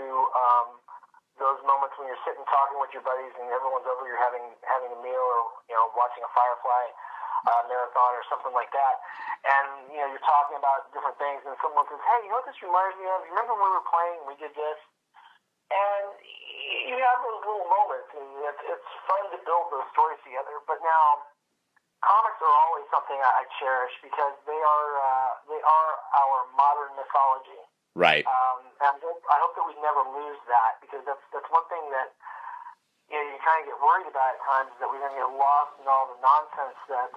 Speaker 3: those moments when you're sitting talking with your buddies and everyone's over, you're having a meal or watching a Firefly marathon or something like that. And you're talking about different things, and someone says, "Hey, you know what this reminds me of? You remember when we were playing? We did this." And you have those little moments, and it's fun to build those stories together. But now, comics are always something I cherish because they are our modern mythology.
Speaker 1: Right.
Speaker 3: And I hope that we never lose that, because that's one thing that you kind of get worried about at times, is that we're going to get lost in all the nonsense that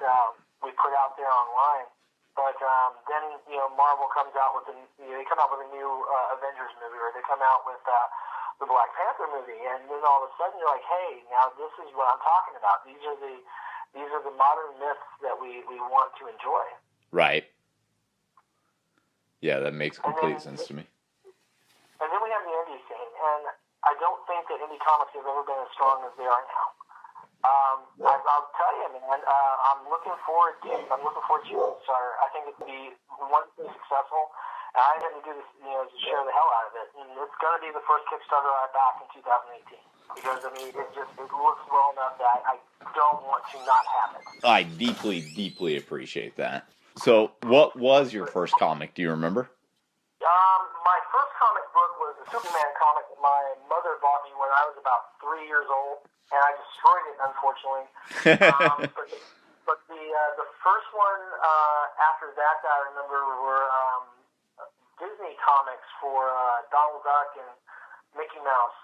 Speaker 3: we put out there online. But then Marvel comes out with they come out with a new Avengers movie, or they come out with the Black Panther movie, and then all of a sudden you're like, hey, now this is what I'm talking about. These are the modern myths that we want to enjoy.
Speaker 1: Right. Yeah, that makes complete sense to me.
Speaker 3: And then we have the indie scene, and I don't think that indie comics have ever been as strong as they are now. I'll tell you, man. I'm looking forward to Kickstarter. I think it'd be wonderfully successful, and I intend to do this, to share the hell out of it. And it's going to be the first Kickstarter I back in 2018, because it looks well enough that I don't want to not have it.
Speaker 1: I deeply, deeply appreciate that. So, what was your first comic? Do you remember?
Speaker 3: My first comic book was a Superman comic that my mother bought me when I was about 3 years old, and I destroyed it, unfortunately. But the first one after that I remember were Disney comics for Donald Duck and Mickey Mouse.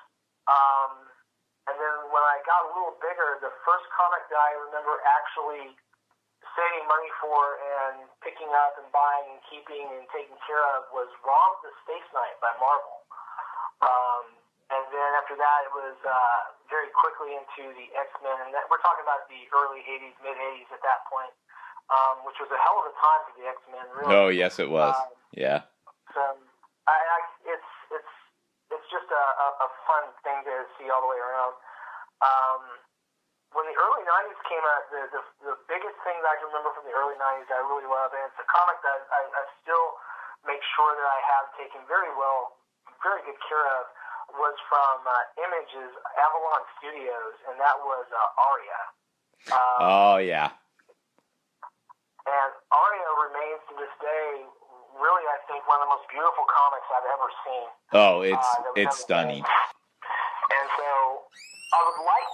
Speaker 3: And then when I got a little bigger, the first comic that I remember actually saving money for and picking up and buying and keeping and taking care of was Rom the Space Knight by Marvel. And then after that, it was very quickly into the X-Men. And we're talking about the early 80s, mid-80s at that point, which was a hell of a time for the X-Men, really.
Speaker 1: Oh, yes, it was. Yeah.
Speaker 3: So it's just a fun thing to see all the way around. When the early 90s came out, the biggest thing that I can remember from the early 90s I really love, and it's a comic that I still make sure that I have taken very good care of, was from Image's Avalon Studios, and that was Aria.
Speaker 1: Oh, yeah.
Speaker 3: And Aria remains to this day, really, I think, one of the most beautiful comics I've ever seen.
Speaker 1: Oh, it's stunning.
Speaker 3: And so I would like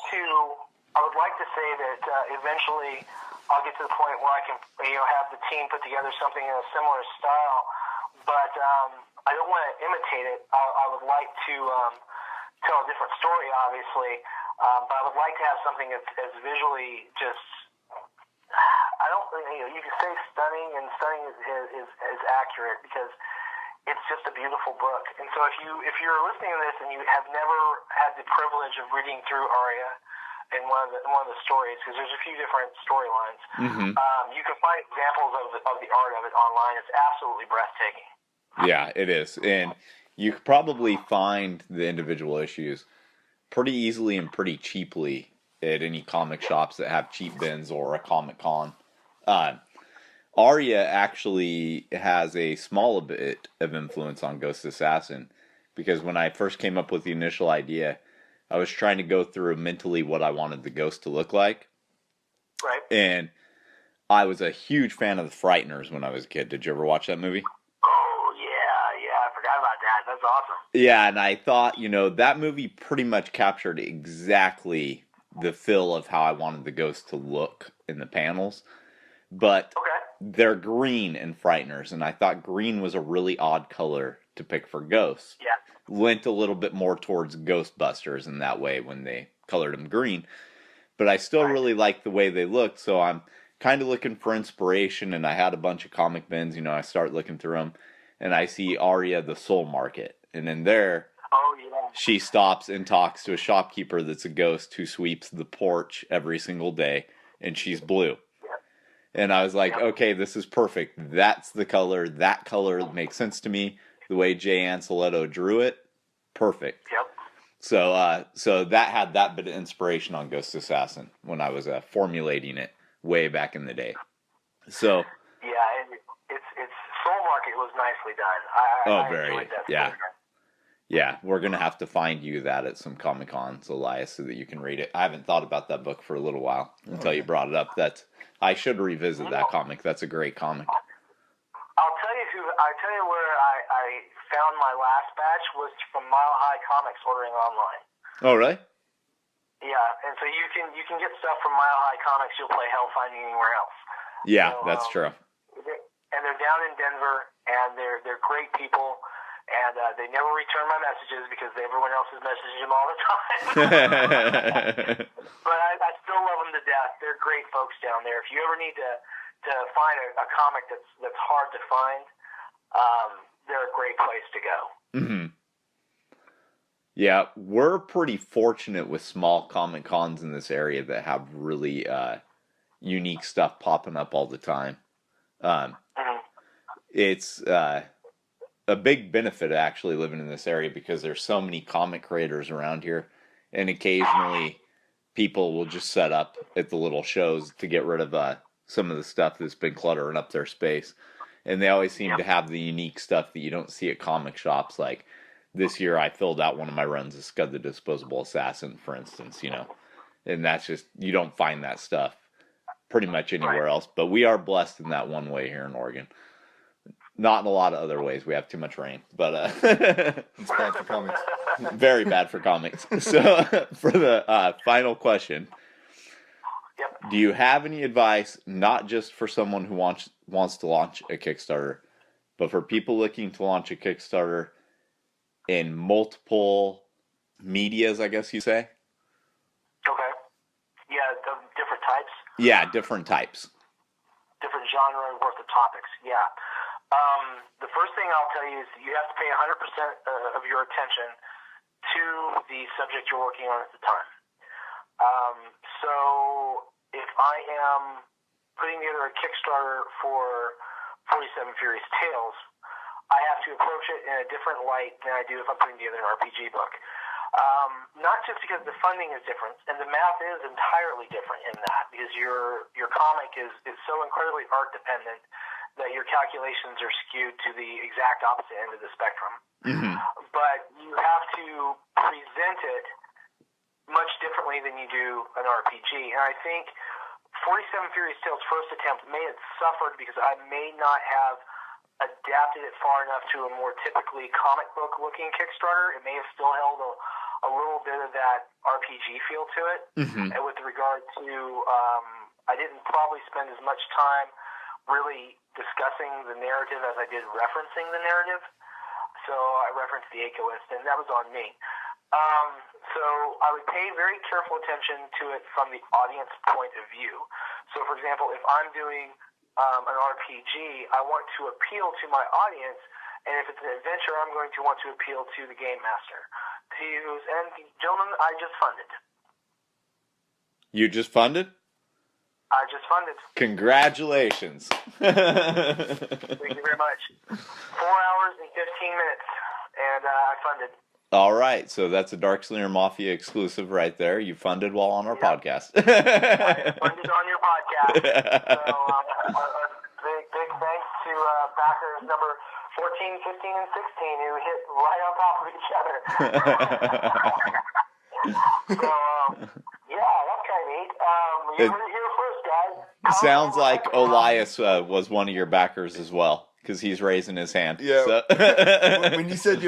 Speaker 3: to say that eventually I'll get to the point where I can have the team put together something in a similar style, but I don't want to imitate it. I would like to tell a different story, obviously, but I would like to have something that's visually just, I don't, you can say stunning, and stunning is accurate, because it's just a beautiful book. And so if you're listening to this and you have never had the privilege of reading through Aria in one of the stories, because there's a few different storylines, you can find examples of the art of it online. It's absolutely breathtaking.
Speaker 1: Yeah, it is. And you could probably find the individual issues pretty easily and pretty cheaply at any comic shops that have cheap bins or a Comic Con. Aria actually has a small bit of influence on Ghost Assassin, because when I first came up with the initial idea, I was trying to go through mentally what I wanted the ghost to look like.
Speaker 3: Right.
Speaker 1: And I was a huge fan of The Frighteners when I was a kid. Did you ever watch that movie?
Speaker 3: Oh, yeah, I forgot about that. That's awesome.
Speaker 1: Yeah, and I thought, that movie pretty much captured exactly the feel of how I wanted the ghost to look in the panels. But they're green in Frighteners, and I thought green was a really odd color to pick for ghosts.
Speaker 3: Yeah.
Speaker 1: Went a little bit more towards Ghostbusters in that way when they colored them green. But I still really like the way they looked, so I'm kind of looking for inspiration, and I had a bunch of comic bins. I start looking through them, and I see Aria the Soul Market. And in there, she stops and talks to a shopkeeper that's a ghost who sweeps the porch every single day, and she's blue. And I was like, okay, this is perfect. That's the color. That color makes sense to me. The way Jay Anceletto drew it, perfect.
Speaker 3: Yep.
Speaker 1: So that had that bit of inspiration on Ghost Assassin when I was formulating it way back in the day. So
Speaker 3: yeah, it's Soul Market was nicely done. I enjoyed that.
Speaker 1: Yeah, we're gonna have to find you that at some Comic Cons, Elias, so that you can read it. I haven't thought about that book for a little while until you brought it up. I should revisit that comic. That's a great comic.
Speaker 3: I'll tell you where I found my last batch was from Mile High Comics ordering online.
Speaker 1: Oh, really?
Speaker 3: Yeah, and so you can get stuff from Mile High Comics you'll play hell finding anywhere else.
Speaker 1: Yeah,
Speaker 3: So,
Speaker 1: that's true.
Speaker 3: And they're down in Denver, and they're great people, and they never return my messages because everyone else is messaging them all the time. But I still love them to death. They're great folks down there. If you ever need to find a comic that's hard to find, they're a great place to go.
Speaker 1: Mm-hmm. Yeah, we're pretty fortunate with small comic cons in this area that have really unique stuff popping up all the time. It's a big benefit actually living in this area because there's so many comic creators around here, and occasionally people will just set up at the little shows to get rid of some of the stuff that's been cluttering up their space. And they always seem to have the unique stuff that you don't see at comic shops. Like this year I filled out one of my runs of Scud the Disposable Assassin, for instance, and that's just, you don't find that stuff pretty much anywhere else. But we are blessed in that one way here in Oregon. Not in a lot of other ways. We have too much rain, but
Speaker 2: it's bad for comics.
Speaker 1: Very bad for comics. So for the final question, do you have any advice, not just for someone who wants to launch a Kickstarter, but for people looking to launch a Kickstarter in multiple medias, I guess you say?
Speaker 3: Okay. Yeah, the different types?
Speaker 1: Yeah, different types.
Speaker 3: Different genre worth of topics, yeah. The first thing I'll tell you is you have to pay 100% of your attention to the subject you're working on at the time. So if I am putting together a Kickstarter for 47 Furious Tales, I have to approach it in a different light than I do if I'm putting together an RPG book. Not just because the funding is different, and the math is entirely different in that, because your comic is so incredibly art dependent that your calculations are skewed to the exact opposite end of the spectrum. Mm-hmm. But you have to present it much differently than you do an RPG. And I think 47 Furious Tales' first attempt may have suffered because I may not have adapted it far enough to a more typically comic book looking Kickstarter. It may have still held a little bit of that RPG feel to it. Mm-hmm. And with regard to, I didn't probably spend as much time really discussing the narrative as I did referencing the narrative. So I referenced the ACOist, and that was on me. So I would pay very careful attention to it from the audience point of view. So, for example, if I'm doing an RPG, I want to appeal to my audience, and if it's an adventure, I'm going to want to appeal to the game master. And gentlemen, I just funded.
Speaker 1: You just funded?
Speaker 3: I just funded.
Speaker 1: Congratulations.
Speaker 3: Thank you very much. 4 hours and 15 minutes, and I funded.
Speaker 1: All right, so that's a Darkslinger Mafia exclusive right there. You funded while on our podcast.
Speaker 3: I funded on your podcast. So big thanks to backers number 14, 15, and 16 who hit right on top of each other. So, yeah, that's kind of neat. You heard it here first, guys.
Speaker 1: Sounds like Elias was one of your backers as well, because he's raising his hand.
Speaker 2: Yeah.
Speaker 1: So.
Speaker 2: When you said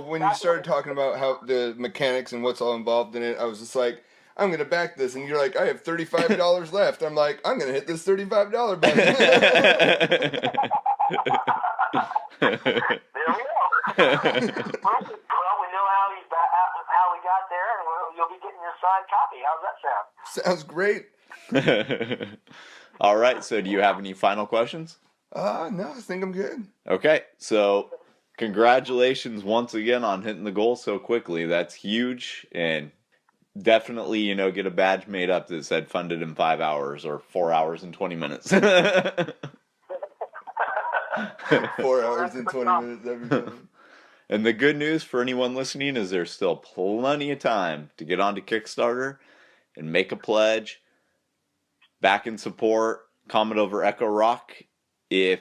Speaker 2: when you started talking about how the mechanics and what's all involved in it, I was just like, I'm gonna back this, and you're like, I have $35 left. I'm like, I'm gonna hit this $35 button.
Speaker 3: There we go. Well, we know how we got there, and you'll be getting your signed copy. How's that sound?
Speaker 2: Sounds great.
Speaker 1: All right, so do you have any final questions?
Speaker 2: No, I think I'm good.
Speaker 1: Okay, so congratulations once again on hitting the goal so quickly. That's huge, and definitely, get a badge made up that said funded in 5 hours or 4 hours and 20 minutes.
Speaker 2: 4 hours and 20 minutes every time.
Speaker 1: And the good news for anyone listening is there's still plenty of time to get onto Kickstarter and make a pledge, back and support, comment over Echo Rock. If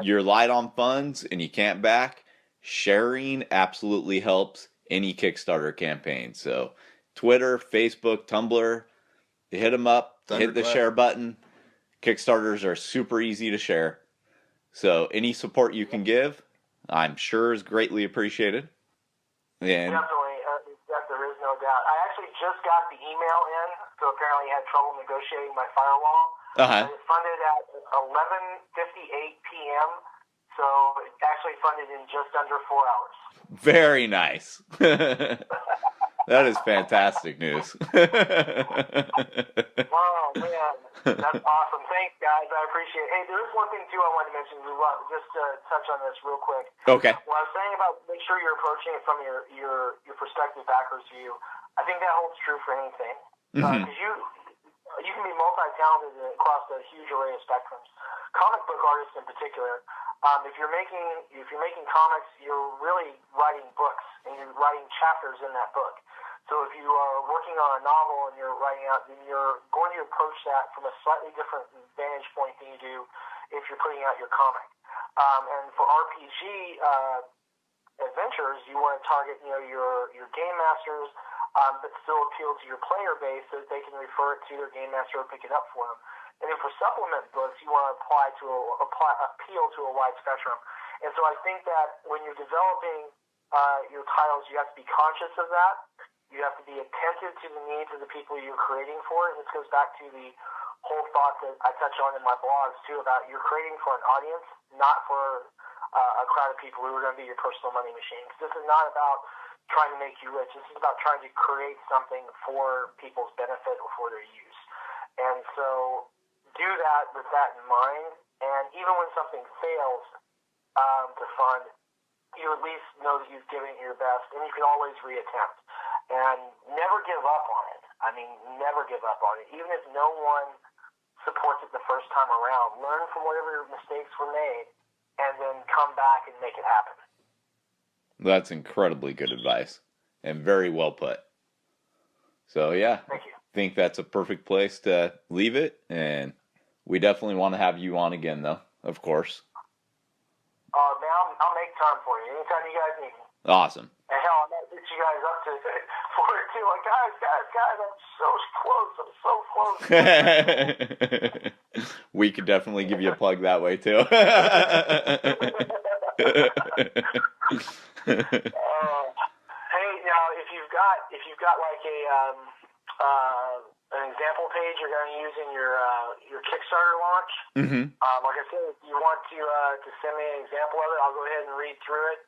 Speaker 1: you're light on funds and you can't back, sharing absolutely helps any Kickstarter campaign. So Twitter, Facebook, Tumblr, hit them up, hit the share button. Kickstarters are super easy to share. So any support you can give, I'm sure is greatly appreciated. And
Speaker 3: Definitely, that there is no doubt. I actually just got the email in, so apparently I had trouble negotiating my firewall. It funded at 11:58 p.m., so it actually funded in just under 4 hours.
Speaker 1: Very nice. That is fantastic news.
Speaker 3: Oh, man. That's awesome. Thanks, guys. I appreciate it. Hey, there is one thing, too, I wanted to mention. Just to touch on this real quick.
Speaker 1: Okay.
Speaker 3: What I was saying about make sure you're approaching it from your prospective backer's view, I think that holds true for anything. Because you can be multi-talented across a huge array of spectrums. Comic book artists in particular, if you're making comics, you're really writing books and you're writing chapters in that book. So if you are working on a novel and you're writing out, then you're going to approach that from a slightly different vantage point than you do if you're putting out your comic. And for RPG adventures, you want to target your game masters, but still appeal to your player base so that they can refer it to their game master or pick it up for them. And then for supplement books, you want to appeal to a wide spectrum. And so I think that when you're developing your titles, you have to be conscious of that. You have to be attentive to the needs of the people you're creating for. And this goes back to the whole thought that I touch on in my blogs, too, about you're creating for an audience, not for a crowd of people who are going to be your personal money machine. Because this is not about trying to make you rich. This is about trying to create something for people's benefit or for their use. And so do that with that in mind. And even when something fails to fund, you at least know that you've given it your best, and you can always reattempt. And never give up on it. I mean, never give up on it. Even if no one supports it the first time around, learn from whatever mistakes were made, and then come back and make it happen.
Speaker 1: That's incredibly good advice, and very well put. So, yeah,
Speaker 3: Thank you.
Speaker 1: I think that's a perfect place to leave it, and we definitely want to have you on again, though, of course.
Speaker 3: Man, I'll make time for you. Anytime you guys need me.
Speaker 1: Awesome.
Speaker 3: And hell, I might get you guys up to for it, too. Like, guys, I'm so close.
Speaker 1: We could definitely give you a plug that way, too.
Speaker 3: Hey, now if you've got like an example page you're going to use in your Kickstarter launch, like I said, if you want to send me an example of it, I'll go ahead and read through it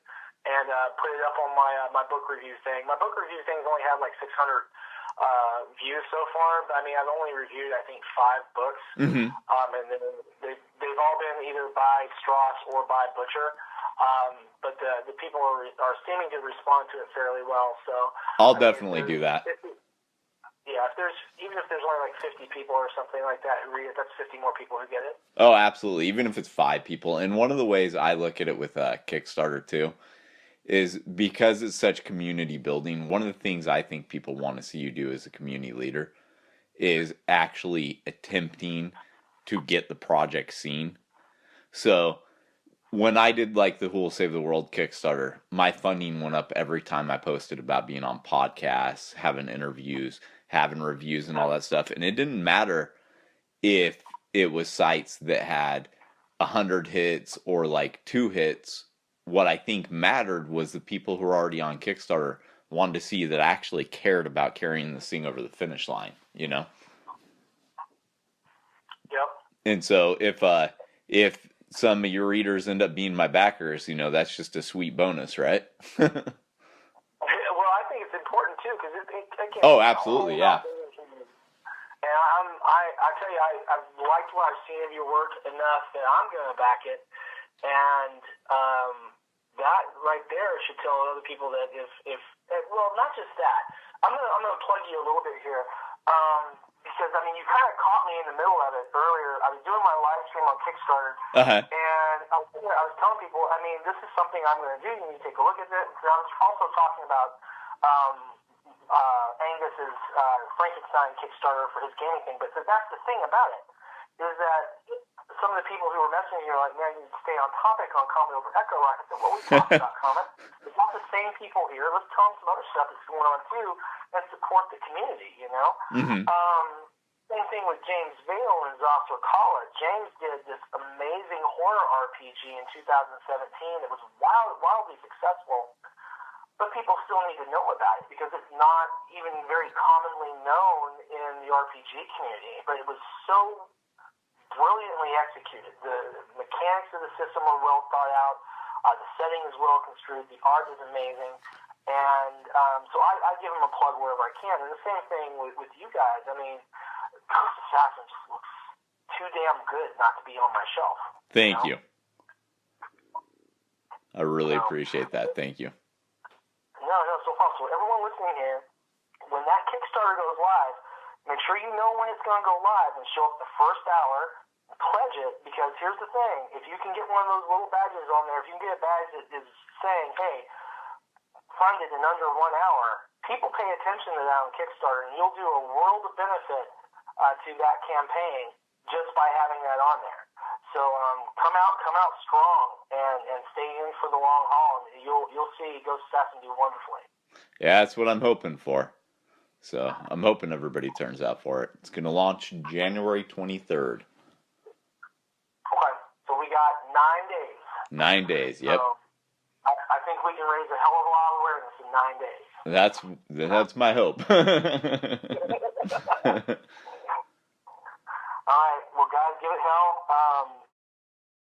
Speaker 3: and put it up on my book review thing. My book review thing's only had like 600 views so far, but I mean I've only reviewed I think 5 books, and then they've all been either by Strauss or by Butcher. But the people are seeming to respond to it fairly well. So
Speaker 1: I'll definitely do that.
Speaker 3: Yeah, even if there's only like 50 people or something like that who read it, that's 50 more people who get it.
Speaker 1: Oh, absolutely. Even if it's 5 people. And one of the ways I look at it with Kickstarter too is because it's such community building. One of the things I think people want to see you do as a community leader is actually attempting to get the project seen. So when I did like the Who Will Save the World Kickstarter, my funding went up every time I posted about being on podcasts, having interviews, having reviews and all that stuff. And it didn't matter if it was sites that had 100 hits or like 2 hits. What I think mattered was the people who were already on Kickstarter wanted to see that I actually cared about carrying this thing over the finish line, you know?
Speaker 3: Yep.
Speaker 1: And so if some of your readers end up being my backers, you know, that's just a sweet bonus, right?
Speaker 3: Well, I think it's important too because it can.
Speaker 1: Oh, absolutely, yeah.
Speaker 3: And I tell you, I've liked what I've seen of your work enough that I'm going to back it, and that right there should tell other people that if well, not just that. I'm gonna plug you a little bit here. Because, I mean, you kind of caught me in the middle of it earlier. I was doing my live stream on Kickstarter, and I was telling people, I mean, this is something I'm going to do. You need to take a look at it. And I was also talking about Angus's Frankenstein Kickstarter for his gaming thing. But that's the thing about it, is that some of the people who were messaging me are like, man, you need to stay on topic on Comet Over Echo Rock. I said, well, we talked about Comet. It's not the same people here. Let's tell them some other stuff that's going on, too, and support the community, you know? same thing with James Vale in Zostracala. James did this amazing horror RPG in 2017 that was wildly successful, but people still need to know about it because it's not even very commonly known in the RPG community. But it was so brilliantly executed. The mechanics of the system are well thought out. The setting is well construed. The art is amazing. And so I give them a plug wherever I can. And the same thing with you guys. I mean, Ghost Assassin just looks too damn good not to be on my shelf.
Speaker 1: Thank you. I really appreciate that. Thank you.
Speaker 3: No, so far. So everyone listening here, when that Kickstarter goes live, make sure you know when it's going to go live and show up the first hour. Pledge it, because here's the thing. If you can get one of those little badges on there, if you can get a badge that is saying, hey, funded in under 1 hour, people pay attention to that on Kickstarter, and you'll do a world of benefit to that campaign just by having that on there. So come out strong and stay in for the long haul, and you'll see Ghost Assassin do wonderfully.
Speaker 1: Yeah, that's what I'm hoping for. So I'm hoping everybody turns out for it. It's going to launch January 23rd.
Speaker 3: Okay, so we got 9 days.
Speaker 1: 9 days, yep.
Speaker 3: So I think we can raise a hell of a lot of awareness in 9 days.
Speaker 1: That's my hope.
Speaker 3: All right, well, guys, give it hell.